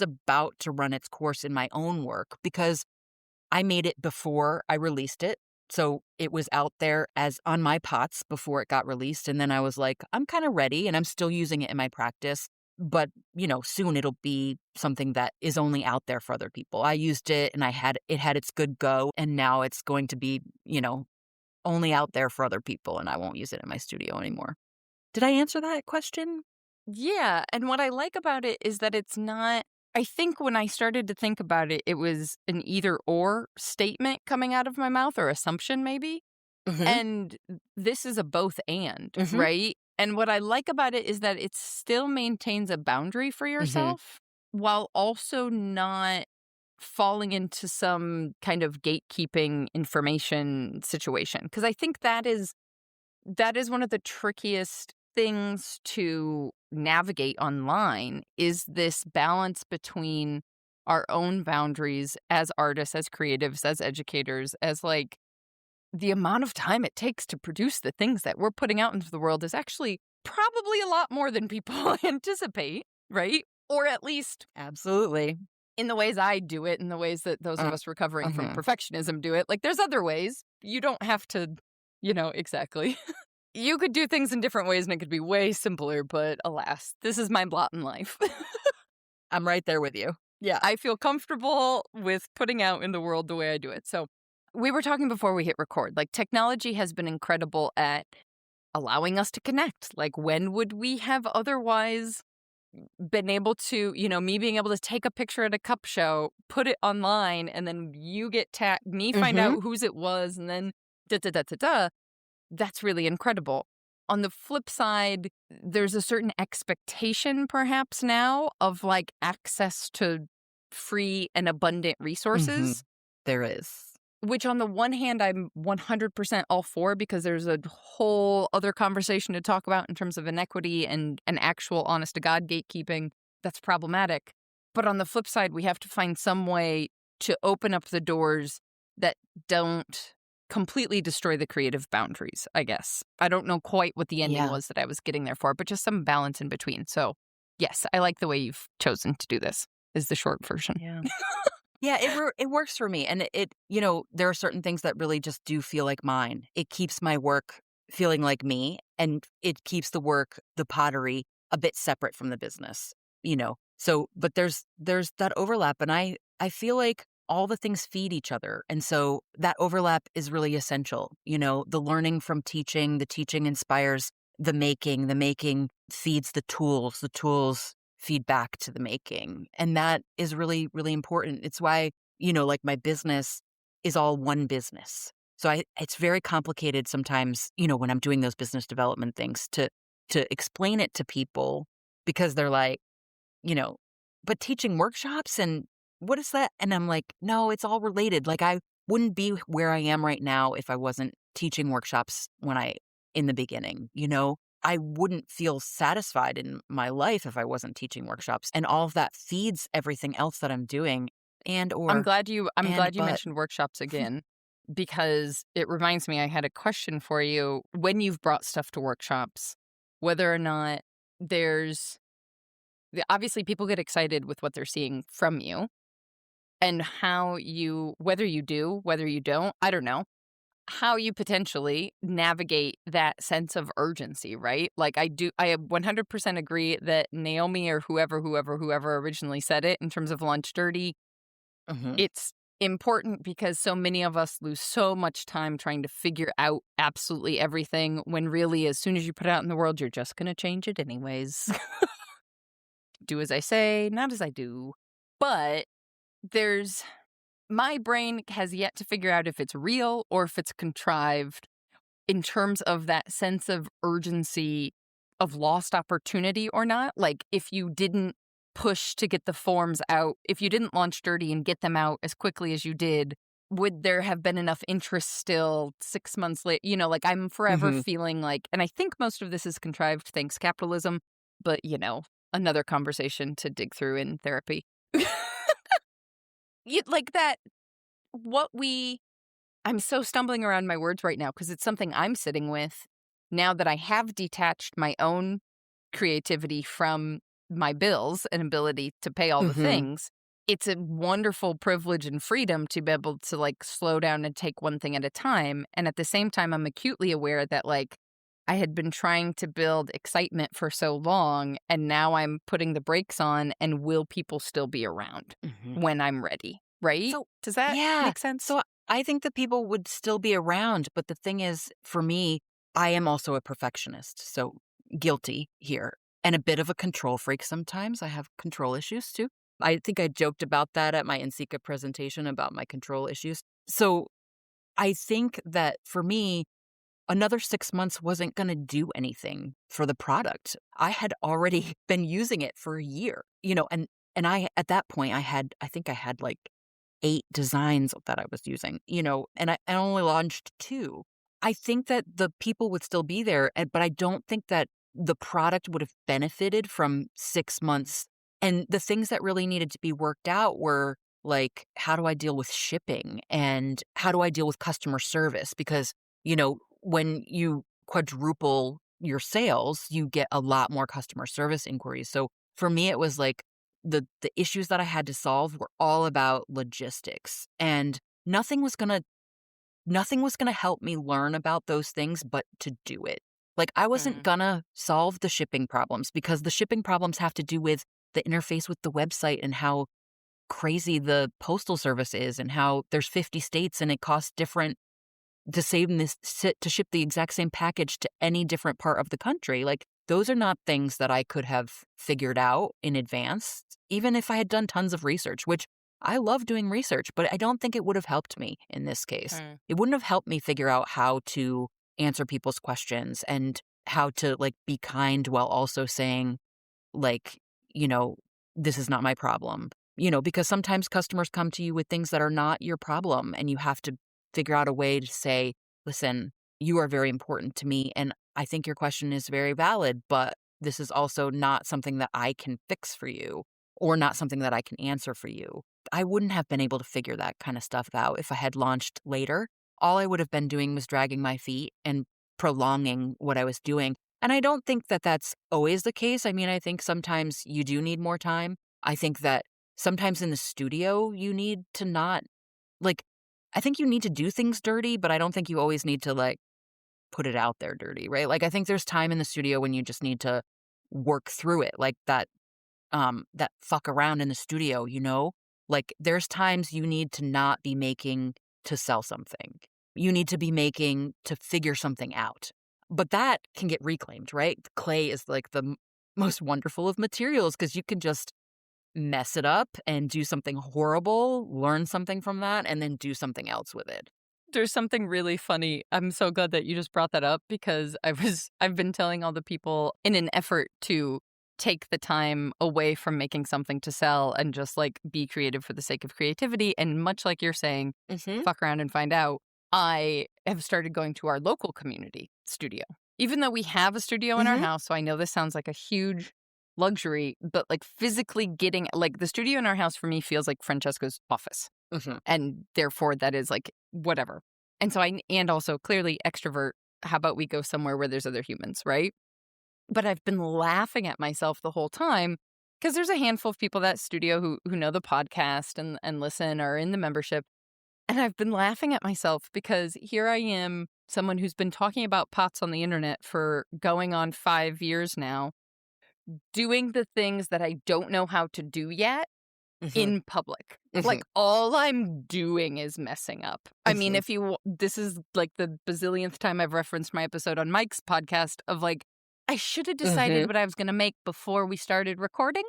about to run its course in my own work because I made it before I released it. So it was out there as on my pots before it got released. And then I was like, I'm kind of ready and I'm still using it in my practice. But, soon it'll be something that is only out there for other people. I used it and it had its good go. And now it's going to be, only out there for other people. And I won't use it in my studio anymore. Did I answer that question? Yeah. And what I like about it is that it's not, I think when I started to think about it, it was an either or statement coming out of my mouth or assumption maybe. And this is a both and, right? And what I like about it is that it still maintains a boundary for yourself while also not falling into some kind of gatekeeping information situation. Because I think that is one of the trickiest things to navigate online is this balance between our own boundaries as artists, as creatives, as educators, as the amount of time it takes to produce the things that we're putting out into the world is actually probably a lot more than people anticipate, right? Or at least Absolutely. in the ways I do it, in the ways that those of us recovering from perfectionism do it. There's other ways. You don't have to, exactly. You could do things in different ways and it could be way simpler, but alas, this is my lot in life. I'm right there with you. Yeah, I feel comfortable with putting out in the world the way I do it. So we were talking before we hit record, technology has been incredible at allowing us to connect. When would we have otherwise been able to, me being able to take a picture at a cup show, put it online, and then you get tagged, me find out whose it was, and then da-da-da-da-da. That's really incredible. On the flip side, there's a certain expectation perhaps now of access to free and abundant resources. There is. Which on the one hand, I'm 100% all for because there's a whole other conversation to talk about in terms of inequity and actual honest-to-God gatekeeping that's problematic. But on the flip side, we have to find some way to open up the doors that don't completely destroy the creative boundaries, I guess. I don't know quite what the ending was that I was getting there for, but just some balance in between. So, yes, I like the way you've chosen to do this, is the short version. Yeah. Yeah, it works for me. And there are certain things that really just do feel like mine. It keeps my work feeling like me, and it keeps the pottery, a bit separate from the business, So, but there's that overlap, and I feel like all the things feed each other. And so that overlap is really essential. The learning from teaching, the teaching inspires the making feeds the tools feed back to the making. And that is really, really important. It's why, my business is all one business. So it's very complicated sometimes, when I'm doing those business development things to explain it to people because they're like, but teaching workshops and what is that? And I'm like, no, it's all related. I wouldn't be where I am right now if I wasn't teaching workshops in the beginning, I wouldn't feel satisfied in my life if I wasn't teaching workshops, and all of that feeds everything else that I'm doing. I'm glad you mentioned workshops again. because it reminds me I had a question for you. When you've brought stuff to workshops, whether or not there's obviously people get excited with what they're seeing from you, and how you, whether you do, whether you don't, I don't know, how you potentially navigate that sense of urgency, right? Like I 100% agree that Naomi or whoever originally said it in terms of lunch dirty, Mhm. it's important because so many of us lose so much time trying to figure out absolutely everything when really as soon as you put it out in the world, you're just going to change it anyways. Do as I say, not as I do. But there's my brain has yet to figure out if it's real or if it's contrived in terms of that sense of urgency of lost opportunity or not. Like, if you didn't push to get the forms out, if you didn't launch Dirty and get them out as quickly as you did, would there have been enough interest still 6 months later? You know, like, I'm forever Mhm. feeling like, and I think most of this is contrived thanks capitalism, but, another conversation to dig through in therapy. Like that, what we I'm so stumbling around my words right now because it's something I'm sitting with now that I have detached my own creativity from my bills and ability to pay all the Mhm. things. It's a wonderful privilege and freedom to be able to like slow down and take one thing at a time. And at the same time, I'm acutely aware that like I had been trying to build excitement for so long, and now I'm putting the brakes on. And will people still be around Mhm. when I'm ready? Right? So, Does that yeah. make sense? So I think that people would still be around, but the thing is, for me, I am also a perfectionist, so guilty here, and a bit of a control freak sometimes. I have control issues too. I think I joked about that at my NCCA presentation about my control issues. So I think that for me, another 6 months wasn't gonna do anything for the product. I had already been using it for a year, and I at that point, I think I had, like, 8 designs that I was using, and I only launched 2. I think that the people would still be there, but I don't think that the product would have benefited from 6 months, and the things that really needed to be worked out were, like, how do I deal with shipping, and how do I deal with customer service? Because, when you quadruple your sales, you get a lot more customer service inquiries. So, for me, it was like the issues that I had to solve were all about logistics, and nothing was gonna help me learn about those things but to do it. Like, I wasn't Mm. gonna solve the shipping problems because the shipping problems have to do with the interface with the website and how crazy the postal service is and how there's 50 states and it costs different to save this to ship the exact same package to any different part of the country. Like, those are not things that I could have figured out in advance, even if I had done tons of research, which I love doing research, but I don't think it would have helped me in this case. Mm. It wouldn't have helped me figure out how to answer people's questions and how to like be kind while also saying, like, you know, this is not my problem. Because sometimes customers come to you with things that are not your problem, and you have to figure out a way to say, listen, you are very important to me, and I think your question is very valid, but this is also not something that I can fix for you or not something that I can answer for you. I wouldn't have been able to figure that kind of stuff out if I had launched later. All I would have been doing was dragging my feet and prolonging what I was doing. And I don't think that that's always the case. I mean, I think sometimes you do need more time. I think that sometimes in the studio, you need to not, like, I think you need to do things dirty, but I don't think you always need to, like, put it out there dirty, right? Like, I think there's time in the studio when you just need to work through it, like that fuck around in the studio, Like, there's times you need to not be making to sell something. You need to be making to figure something out. But that can get reclaimed, right? Clay is like the most wonderful of materials because you can just mess it up and do something horrible, learn something from that, and then do something else with it. There's something really funny. I'm so glad that you just brought that up because I've been telling all the people in an effort to take the time away from making something to sell and just like be creative for the sake of creativity. And much like you're saying, Mhm. fuck around and find out. I have started going to our local community studio. Even though we have a studio in our Mhm. house, so I know this sounds like a huge luxury, but like physically getting like the studio in our house for me feels like Francesco's office. Mhm. And therefore, that is like whatever. And so and also clearly extrovert. How about we go somewhere where there's other humans, right? But I've been laughing at myself the whole time because there's a handful of people at studio who know the podcast and listen or in the membership. And I've been laughing at myself because here I am, someone who's been talking about pots on the internet for going on 5 years now, doing the things that I don't know how to do yet Mhm. in public. Like, Mhm. all I'm doing is messing up. I mean, Mhm. this is like the bazillionth time I've referenced my episode on Mike's podcast of like, I should have decided Mhm. what I was going to make before we started recording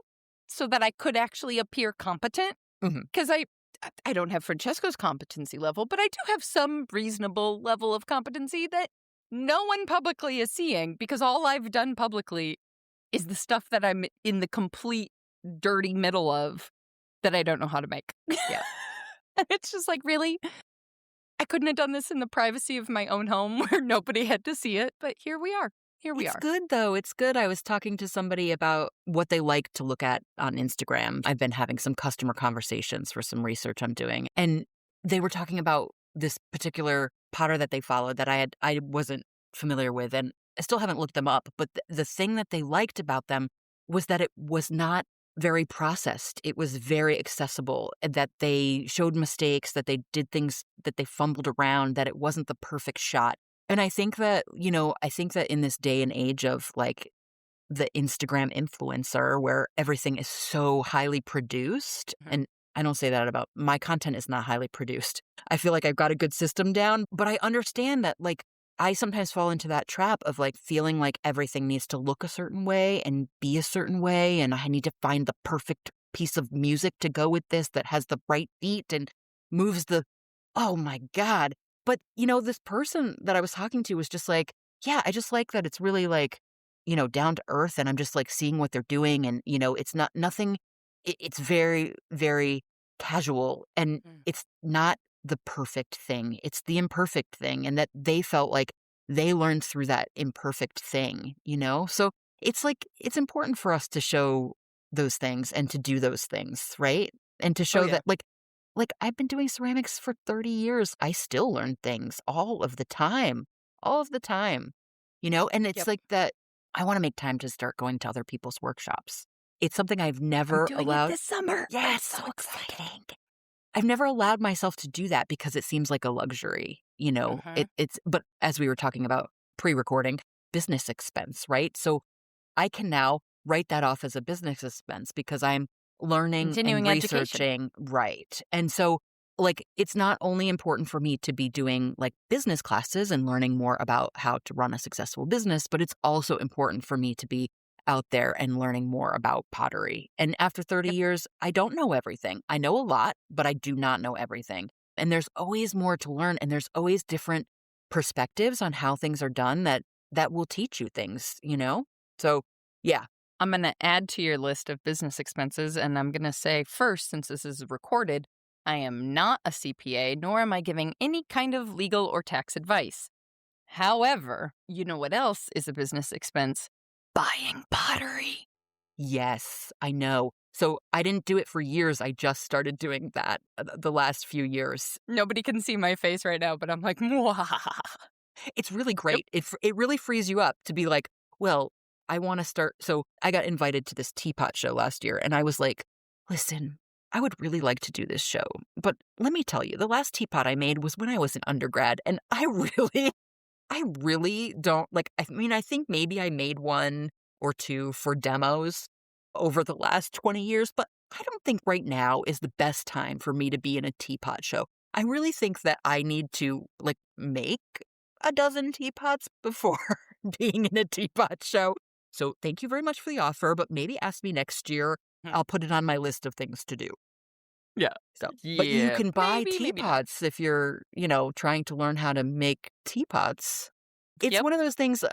so that I could actually appear competent. Mhm. Because I don't have Francesco's competency level, but I do have some reasonable level of competency that no one publicly is seeing because all I've done publicly is the stuff that I'm in the complete dirty middle of that I don't know how to make. Yeah. And it's just like, really? I couldn't have done this in the privacy of my own home where nobody had to see it, but here we are. Here we It's are. good, though. It's good. I was talking to somebody about what they like to look at on Instagram. I've been having some customer conversations for some research I'm doing, and they were talking about this particular potter that they followed that I wasn't familiar with, and I still haven't looked them up, but the thing that they liked about them was that it was not very processed. It was very accessible, and that they showed mistakes, that they did things, that they fumbled around, that it wasn't the perfect shot. And I think that, I think that in this day and age of like the Instagram influencer where everything is so highly produced, Mhm. and I don't say that about my content is not highly produced. I feel like I've got a good system down, but I understand that like I sometimes fall into that trap of like feeling like everything needs to look a certain way and be a certain way. And I need to find the perfect piece of music to go with this that has the right beat and moves oh my God. But, this person that I was talking to was just like, yeah, I just like that it's really like, down to earth and I'm just like seeing what they're doing. And, it's not nothing, it's very, very casual and Mm. it's not the perfect thing. It's the imperfect thing. And that they felt like they learned through that imperfect thing. So it's like, it's important for us to show those things and to do those things, right? And to Oh, show yeah. that like, I've been doing ceramics for 30 years. I still learn things all of the time, and it's Yep. like that. I want to make time to start going to other people's workshops. It's something I've I'm never doing it allowed. this summer. I'm Yes, so so excited. exciting. I've never allowed myself to do that because it seems like a luxury, Mhm. but as we were talking about pre-recording, business expense, right? So I can now write that off as a business expense because I'm learning and Continuing education. researching, right. And so, like, it's not only important for me to be doing like business classes and learning more about how to run a successful business, but it's also important for me to be out there and learning more about pottery. And after 30 Yep. years, I don't know everything. I know a lot, but I do not know everything. And there's always more to learn, and there's always different perspectives on how things are done that will teach you things. So, yeah. I'm going to add to your list of business expenses, and I'm going to say first, since this is recorded, I am not a CPA, nor am I giving any kind of legal or tax advice. However, you know what else is a business expense? Buying pottery. Yes, I know. So I didn't do it for years. I just started doing that the last few years. Nobody can see my face right now, but I'm like, Mwah. It's really Yep. great. It really frees you up to be like, well, I want to start. So I got invited to this teapot show last year, and I was like, listen, I would really like to do this show, but let me tell you, the last teapot I made was when I was an undergrad, and I really don't like. I mean, I think maybe I made one or two for demos over the last 20 years, but I don't think right now is the best time for me to be in a teapot show. I really think that I need to like make a dozen teapots before being in a teapot show. So thank you very much for the offer, but maybe ask me next year. Hmm. I'll put it on my list of things to do. Yeah. So, but you Yeah. can buy Maybe not. teapots if you're trying to learn how to make teapots. It's Yep. one of those things.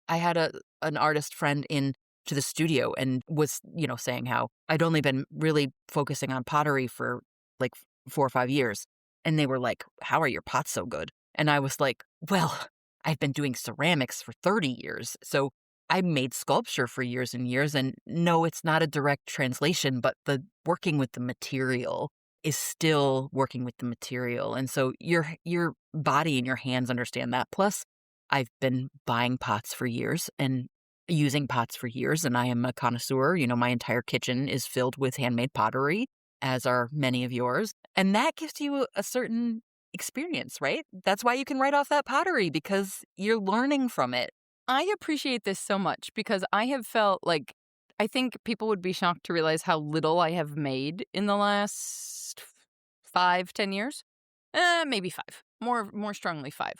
I had an artist friend in to the studio and was saying how I'd only been really focusing on pottery for like 4 or 5 years. And they were like, how are your pots so good? And I was like, well, I've been doing ceramics for 30 years. So I made sculpture for years and years. And no, it's not a direct translation, but the working with the material is still working with the material. And so you're body and your hands understand that. Plus, I've been buying pots for years and using pots for years, and I am a connoisseur. My entire kitchen is filled with handmade pottery, as are many of yours. And that gives you a certain experience, right? That's why you can write off that pottery, because you're learning from it. I appreciate this so much because I have felt like I think people would be shocked to realize how little I have made in the last 5, 10 years. Maybe 5. More strongly 5.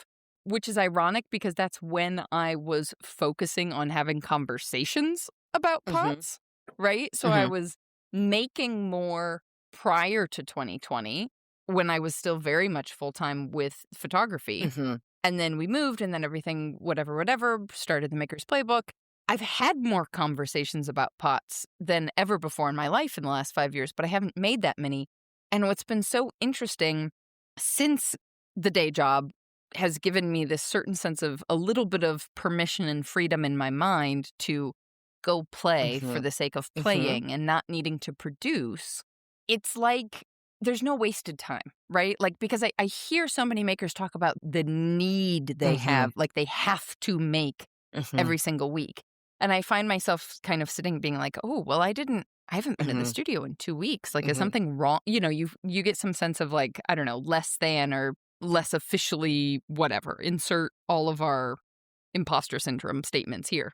Which is ironic because that's when I was focusing on having conversations about Mm-hmm. pots, right? So I Mm-hmm. was making more prior to 2020 when I was still very much full-time with photography. Mm-hmm. And then we moved, and then everything, whatever, started the Maker's Playbook. I've had more conversations about pots than ever before in my life in the last 5 years, but I haven't made that many. And what's been so interesting since the day job has given me this certain sense of a little bit of permission and freedom in my mind to go play for Mm-hmm. the sake of Mm-hmm. playing and not needing to produce. It's like there's no wasted time, right? Like, because I hear so many makers talk about the need they Mm-hmm. have, like they have to make Mm-hmm. every single week. And I find myself kind of sitting being like, oh, well, I haven't been in the Mm-hmm. studio in 2 weeks. Like, is Mm-hmm. something wrong? You get some sense of like, I don't know, less than or less officially, whatever. Insert all of our imposter syndrome statements here.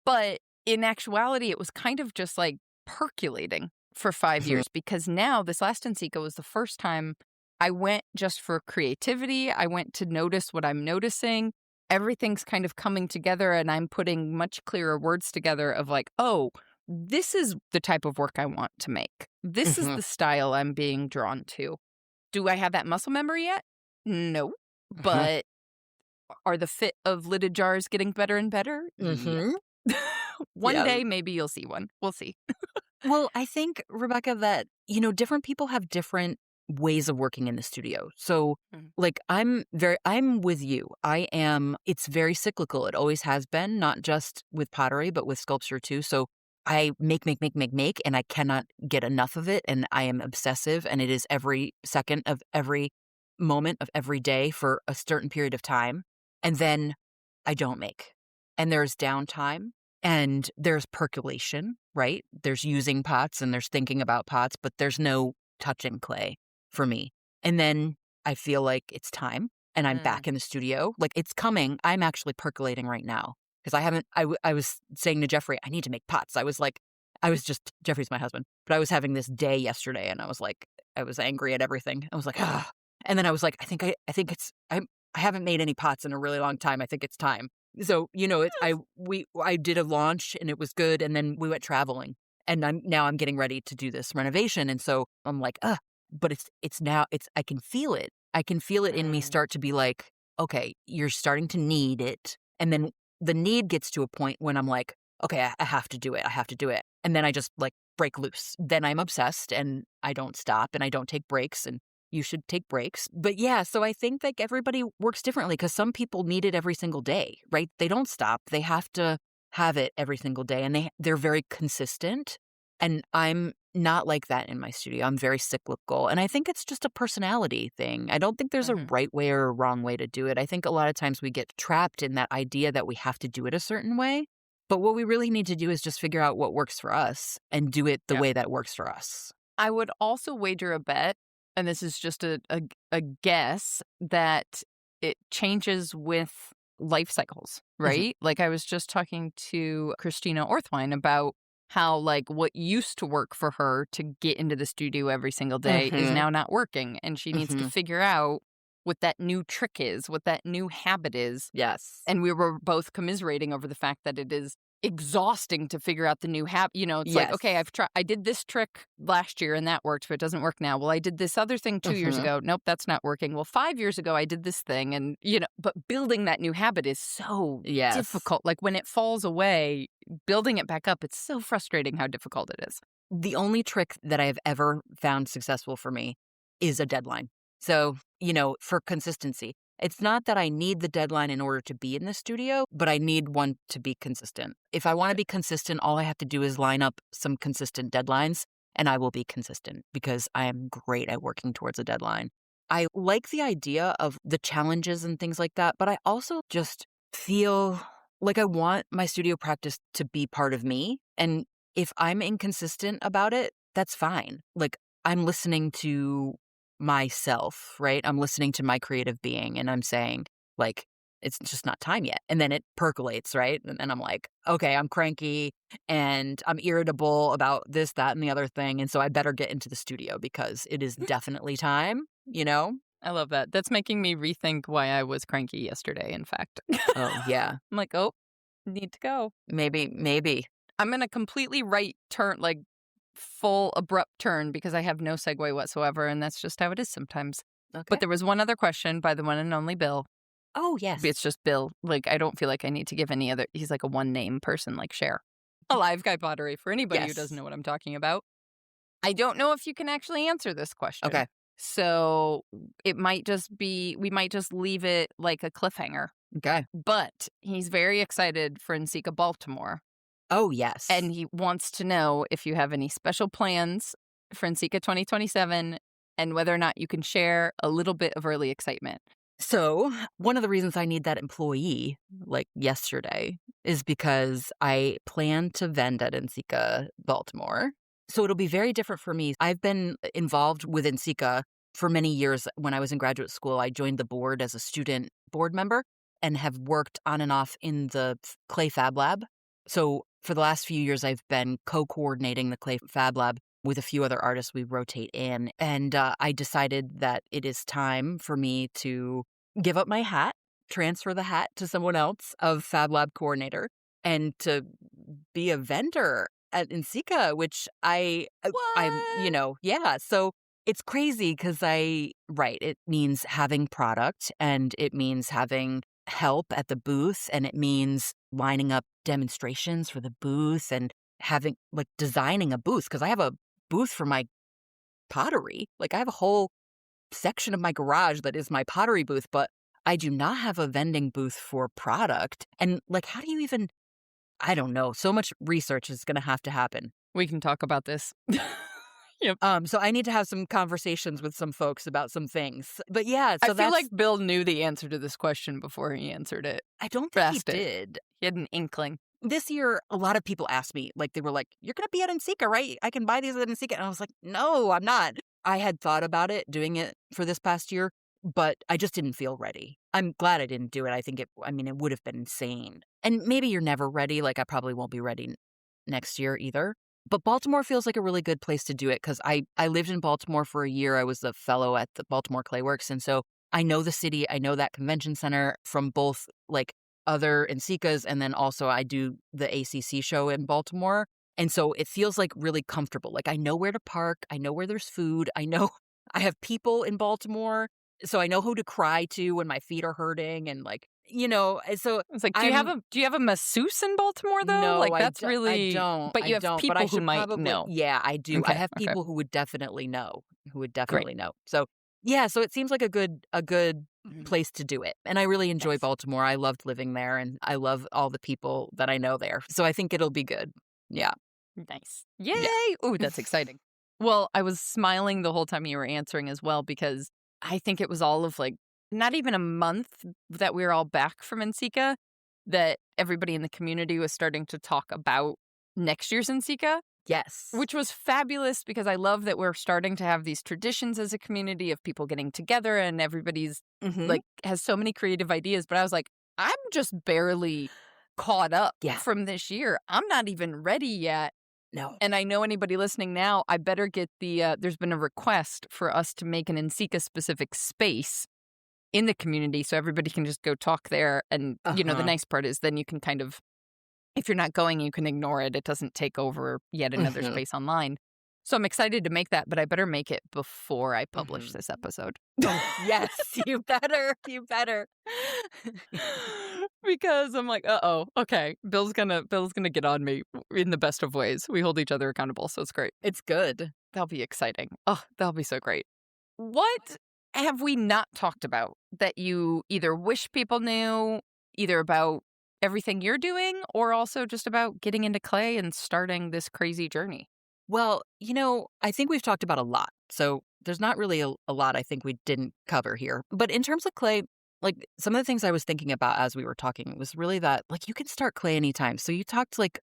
But in actuality, it was kind of just like percolating for 5 years because now this last Enseca was the first time I went just for creativity. I went to notice what I'm noticing. Everything's kind of coming together and I'm putting much clearer words together of like, oh, this is the type of work I want to make. This is Mm-hmm. the style I'm being drawn to. Do I have that muscle memory yet? No. But are the fit of lidded jars getting better and better? Yeah. Mm-hmm. One Yeah. day, maybe you'll see one. We'll see. Well, I think, Rebecca, that, different people have different ways of working in the studio. So, Mhm. like, I'm with you. It's very cyclical. It always has been, not just with pottery, but with sculpture too. So I make, and I cannot get enough of it. And I am obsessive. And it is every second of every moment of every day for a certain period of time. And then I don't make. And there's downtime. And there's percolation, right? There's using pots and there's thinking about pots, but there's no touching clay for me. And then I feel like it's time and I'm Mm. back in the studio. Like, it's coming. I'm actually percolating right now because I was saying to Jeffrey, I need to make pots. Jeffrey's my husband, but I was having this day yesterday and I was angry at everything. I was like, ah. And then I was like, I haven't made any pots in a really long time. I think it's time. So, I did a launch and it was good. And then we went traveling and I'm getting ready to do this renovation. And so I'm like, but I can feel it. I can feel it in me Mm. start to be like, okay, you're starting to need it. And then the need gets to a point when I'm like, okay, I have to do it. I have to do it. And then I just like break loose. Then I'm obsessed and I don't stop and I don't take breaks, and you should take breaks. But yeah, so I think like everybody works differently because some people need it every single day, right? They don't stop. They have to have it every single day and they're very consistent. And I'm not like that in my studio. I'm very cyclical. And I think it's just a personality thing. I don't think there's a Mhm. right way or a wrong way to do it. I think a lot of times we get trapped in that idea that we have to do it a certain way. But what we really need to do is just figure out what works for us and do it the Yeah. way that works for us. I would also wager a bet, and this is just a guess, that it changes with life cycles, Mhm. right? Like I was just talking to Christina Orthwine about how like what used to work for her to get into the studio every single day is Mhm. now not working, and she needs to Mhm. figure out what that new trick is, what that new habit is. Yes. And we were both commiserating over the fact that it is exhausting to figure out the new habit. It's like, Yes. okay, I did this trick last year and that worked, but it doesn't work now. Well, I did this other thing 2 years Mhm. ago. Nope, that's not working. Well, 5 years ago, I did this thing. And, but building that new habit is so Yes. difficult. Like when it falls away, building it back up, it's so frustrating how difficult it is. The only trick that I have ever found successful for me is a deadline. So, for consistency. It's not that I need the deadline in order to be in the studio, but I need one to be consistent. If I want to be consistent, all I have to do is line up some consistent deadlines and I will be consistent because I am great at working towards a deadline. I like the idea of the challenges and things like that, but I also just feel like I want my studio practice to be part of me. And if I'm inconsistent about it, that's fine. Like, I'm listening to myself, right? I'm listening to my creative being and I'm saying, like, it's just not time yet. And then it percolates, right? And then I'm like, okay, I'm cranky and I'm irritable about this, that, and the other thing. And so I better get into the studio because it is definitely time, you know? I love that. That's making me rethink why I was cranky yesterday, in fact. Oh, yeah. I'm like, oh, need to go. Maybe. I'm going to completely right turn, like full abrupt turn because I have no segue whatsoever. And that's just how it is sometimes. Okay. But there was one other question by the one and only Bill. Oh, yes. It's just Bill. Like, I don't feel like I need to give any other. He's like a one name person, like Cher. Alive Guy Pottery for anybody who doesn't know what I'm talking about. I don't know if you can actually answer this question. Okay. So it might just be, we might just leave it like a cliffhanger. Okay. But he's very excited for NCECA Baltimore. Oh, yes. And he wants to know if you have any special plans for NCECA 2027 and whether or not you can share a little bit of early excitement. So one of the reasons I need that employee, like yesterday, is because I plan to vend at NCECA Baltimore. So it'll be very different for me. I've been involved with NCECA for many years. When I was in graduate school, I joined the board as a student board member and have worked on and off in the Clay Fab Lab. So for the last few years, I've been co-coordinating the Clay Fab Lab with a few other artists we rotate in. And I decided that it is time for me to give up my hat, transfer the hat to someone else of Fab Lab coordinator, and to be a vendor at NCECA, which I'm, yeah. So it's crazy because it means having product and it means having help at the booth and it means lining up demonstrations for the booth and having like designing a booth because I have a booth for my pottery. Like I have a whole section of my garage that is my pottery booth, but I do not have a vending booth for product. And like, how do you even, I don't know. So much research is going to have to happen. We can talk about this. Yep. So I need to have some conversations with some folks about some things. But yeah, so I feel like Bill knew the answer to this question before he answered it. I don't think he did. He had an inkling. This year, a lot of people asked me, like, they were like, you're going to be at NCECA, right? I can buy these at NCECA. And I was like, no, I'm not. I had thought about it, doing it for this past year, but I just didn't feel ready. I'm glad I didn't do it. I think it would have been insane. And maybe you're never ready. Like, I probably won't be ready next year either. But Baltimore feels like a really good place to do it because I lived in Baltimore for a year. I was a fellow at the Baltimore Clayworks. And so I know the city. I know that convention center from both like other NCECAs. And then also I do the ACC show in Baltimore. And so it feels like really comfortable. Like I know where to park. I know where there's food. I know I have people in Baltimore. So I know who to cry to when my feet are hurting and like, so it's like, do you have a masseuse in Baltimore though? No, like that's I don't. But you have people who might know. Yeah, I do. Okay, I have people who would definitely know. So yeah, so it seems like a good place to do it. And I really enjoy Baltimore. I loved living there and I love all the people that I know there. So I think it'll be good. Yeah. Nice. Yay! Yeah. Ooh, that's exciting. Well, I was smiling the whole time you were answering as well because I think it was all of like not even a month that we were all back from NCECA that everybody in the community was starting to talk about next year's NCECA. Yes. Which was fabulous because I love that we're starting to have these traditions as a community of people getting together and everybody's like has so many creative ideas. But I was like, I'm just barely caught up from this year. I'm not even ready yet. No. And I know anybody listening now, I better get there's been a request for us to make an NCECA specific space in the community so everybody can just go talk there. And, the nice part is then you can kind of, if you're not going, you can ignore it. It doesn't take over yet another space online. So I'm excited to make that, but I better make it before I publish this episode. Yes, you better. Because I'm like, okay, Bill's gonna get on me in the best of ways. We hold each other accountable, so it's great. It's good. That'll be exciting. Oh, that'll be so great. What have we not talked about that you either wish people knew, either about everything you're doing, or also just about getting into clay and starting this crazy journey? Well, I think we've talked about a lot. So there's not really a lot I think we didn't cover here. But in terms of clay, like some of the things I was thinking about as we were talking was really that like you can start clay anytime. So you talked like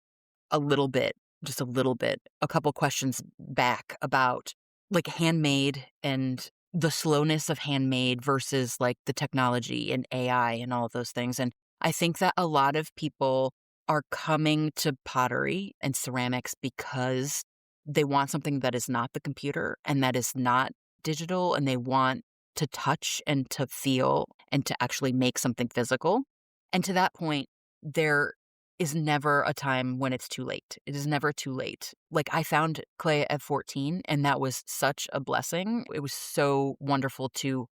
a little bit, just a little bit, a couple questions back about like handmade and the slowness of handmade versus like the technology and AI and all of those things. And I think that a lot of people are coming to pottery and ceramics because they want something that is not the computer and that is not digital, and they want to touch and to feel and to actually make something physical. And to that point, there is never a time when it's too late. It is never too late. Like I found clay at 14, and that was such a blessing. It was so wonderful to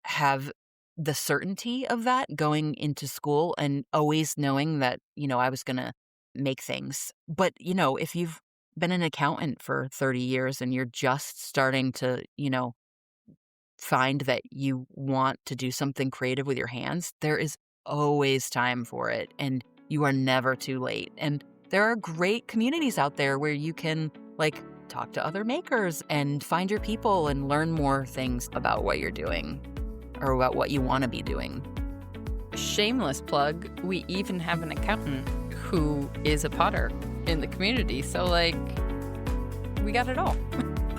have the certainty of that going into school and always knowing that, I was going to make things. But, if you've been an accountant for 30 years and you're just starting to, find that you want to do something creative with your hands, there is always time for it. And you are never too late. And there are great communities out there where you can like talk to other makers and find your people and learn more things about what you're doing or about what you want to be doing. Shameless plug, we even have an accountant who is a potter in the community. So like, we got it all.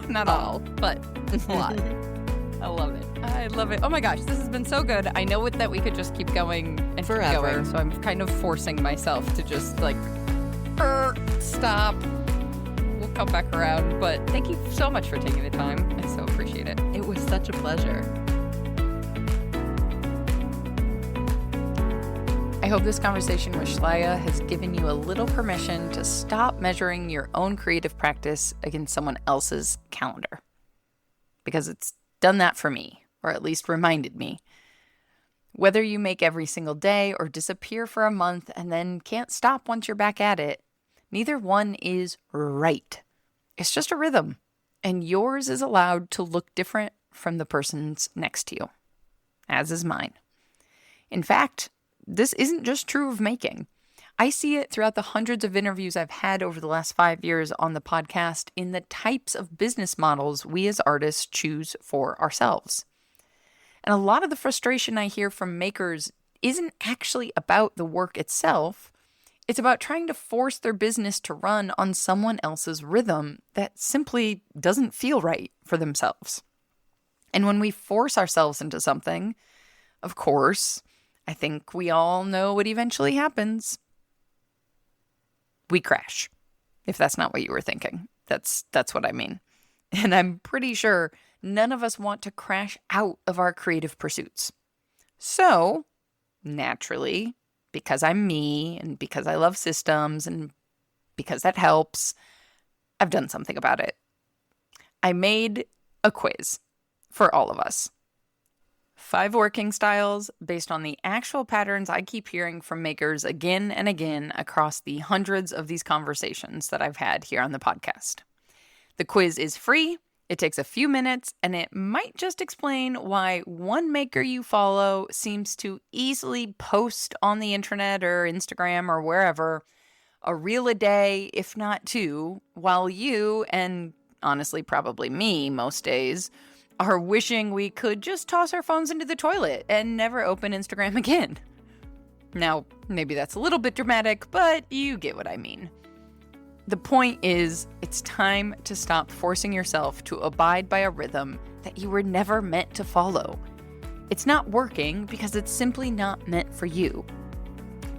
Not all, but a lot. I love it. I love it. Oh my gosh, this has been so good. I know that we could just keep going and forever. Keep going, so I'm kind of forcing myself to just like, stop. We'll come back around. But thank you so much for taking the time. I so appreciate it. It was such a pleasure. I hope this conversation with Shalya has given you a little permission to stop measuring your own creative practice against someone else's calendar. Because it's done that for me, or at least reminded me. Whether you make every single day or disappear for a month and then can't stop once you're back at it, neither one is right. It's just a rhythm, and yours is allowed to look different from the person's next to you, as is mine. In fact, this isn't just true of making. I see it throughout the hundreds of interviews I've had over the last 5 years on the podcast in the types of business models we as artists choose for ourselves. And a lot of the frustration I hear from makers isn't actually about the work itself. It's about trying to force their business to run on someone else's rhythm that simply doesn't feel right for themselves. And when we force ourselves into something, of course, I think we all know what eventually happens. We crash, if that's not what you were thinking. That's what I mean. And I'm pretty sure none of us want to crash out of our creative pursuits. So, naturally, because I'm me and because I love systems and because that helps, I've done something about it. I made a quiz for all of us. 5 working styles based on the actual patterns I keep hearing from makers again and again across the hundreds of these conversations that I've had here on the podcast. The quiz is free, it takes a few minutes, and it might just explain why one maker you follow seems to easily post on the internet or Instagram or wherever a reel a day, if not 2, while you, and honestly probably me most days, are wishing we could just toss our phones into the toilet and never open Instagram again. Now, maybe that's a little bit dramatic, but you get what I mean. The point is, it's time to stop forcing yourself to abide by a rhythm that you were never meant to follow. It's not working because it's simply not meant for you.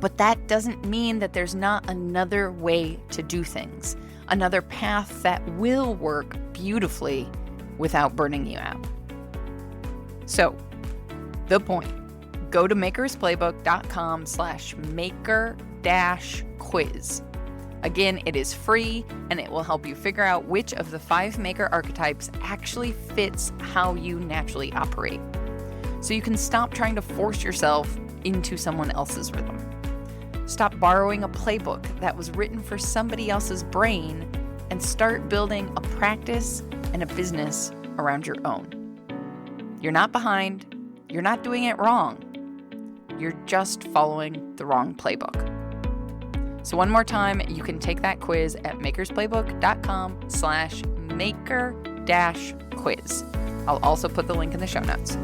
But that doesn't mean that there's not another way to do things, another path that will work beautifully without burning you out. So, the point. Go to makersplaybook.com/maker-quiz. Again, it is free and it will help you figure out which of the 5 maker archetypes actually fits how you naturally operate. So you can stop trying to force yourself into someone else's rhythm. Stop borrowing a playbook that was written for somebody else's brain and start building a practice and a business around your own. You're not behind. You're not doing it wrong. You're just following the wrong playbook. So one more time, you can take that quiz at makersplaybook.com/maker-quiz. quiz. I'll also put the link in the show notes.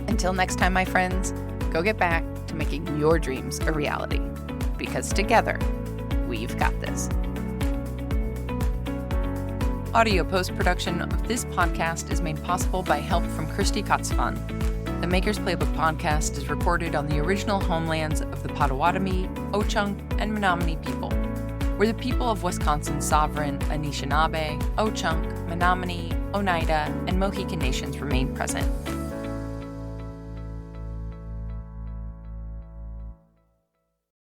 Until next time, my friends, go get back to making your dreams a reality, because together, we've got this. Audio post-production of this podcast is made possible by help from Christy Kotzvan. The Maker's Playbook podcast is recorded on the original homelands of the Potawatomi, Ho-Chunk, and Menominee people, where the people of Wisconsin's sovereign Anishinaabe, Ho-Chunk, Menominee, Oneida, and Mohican nations remain present.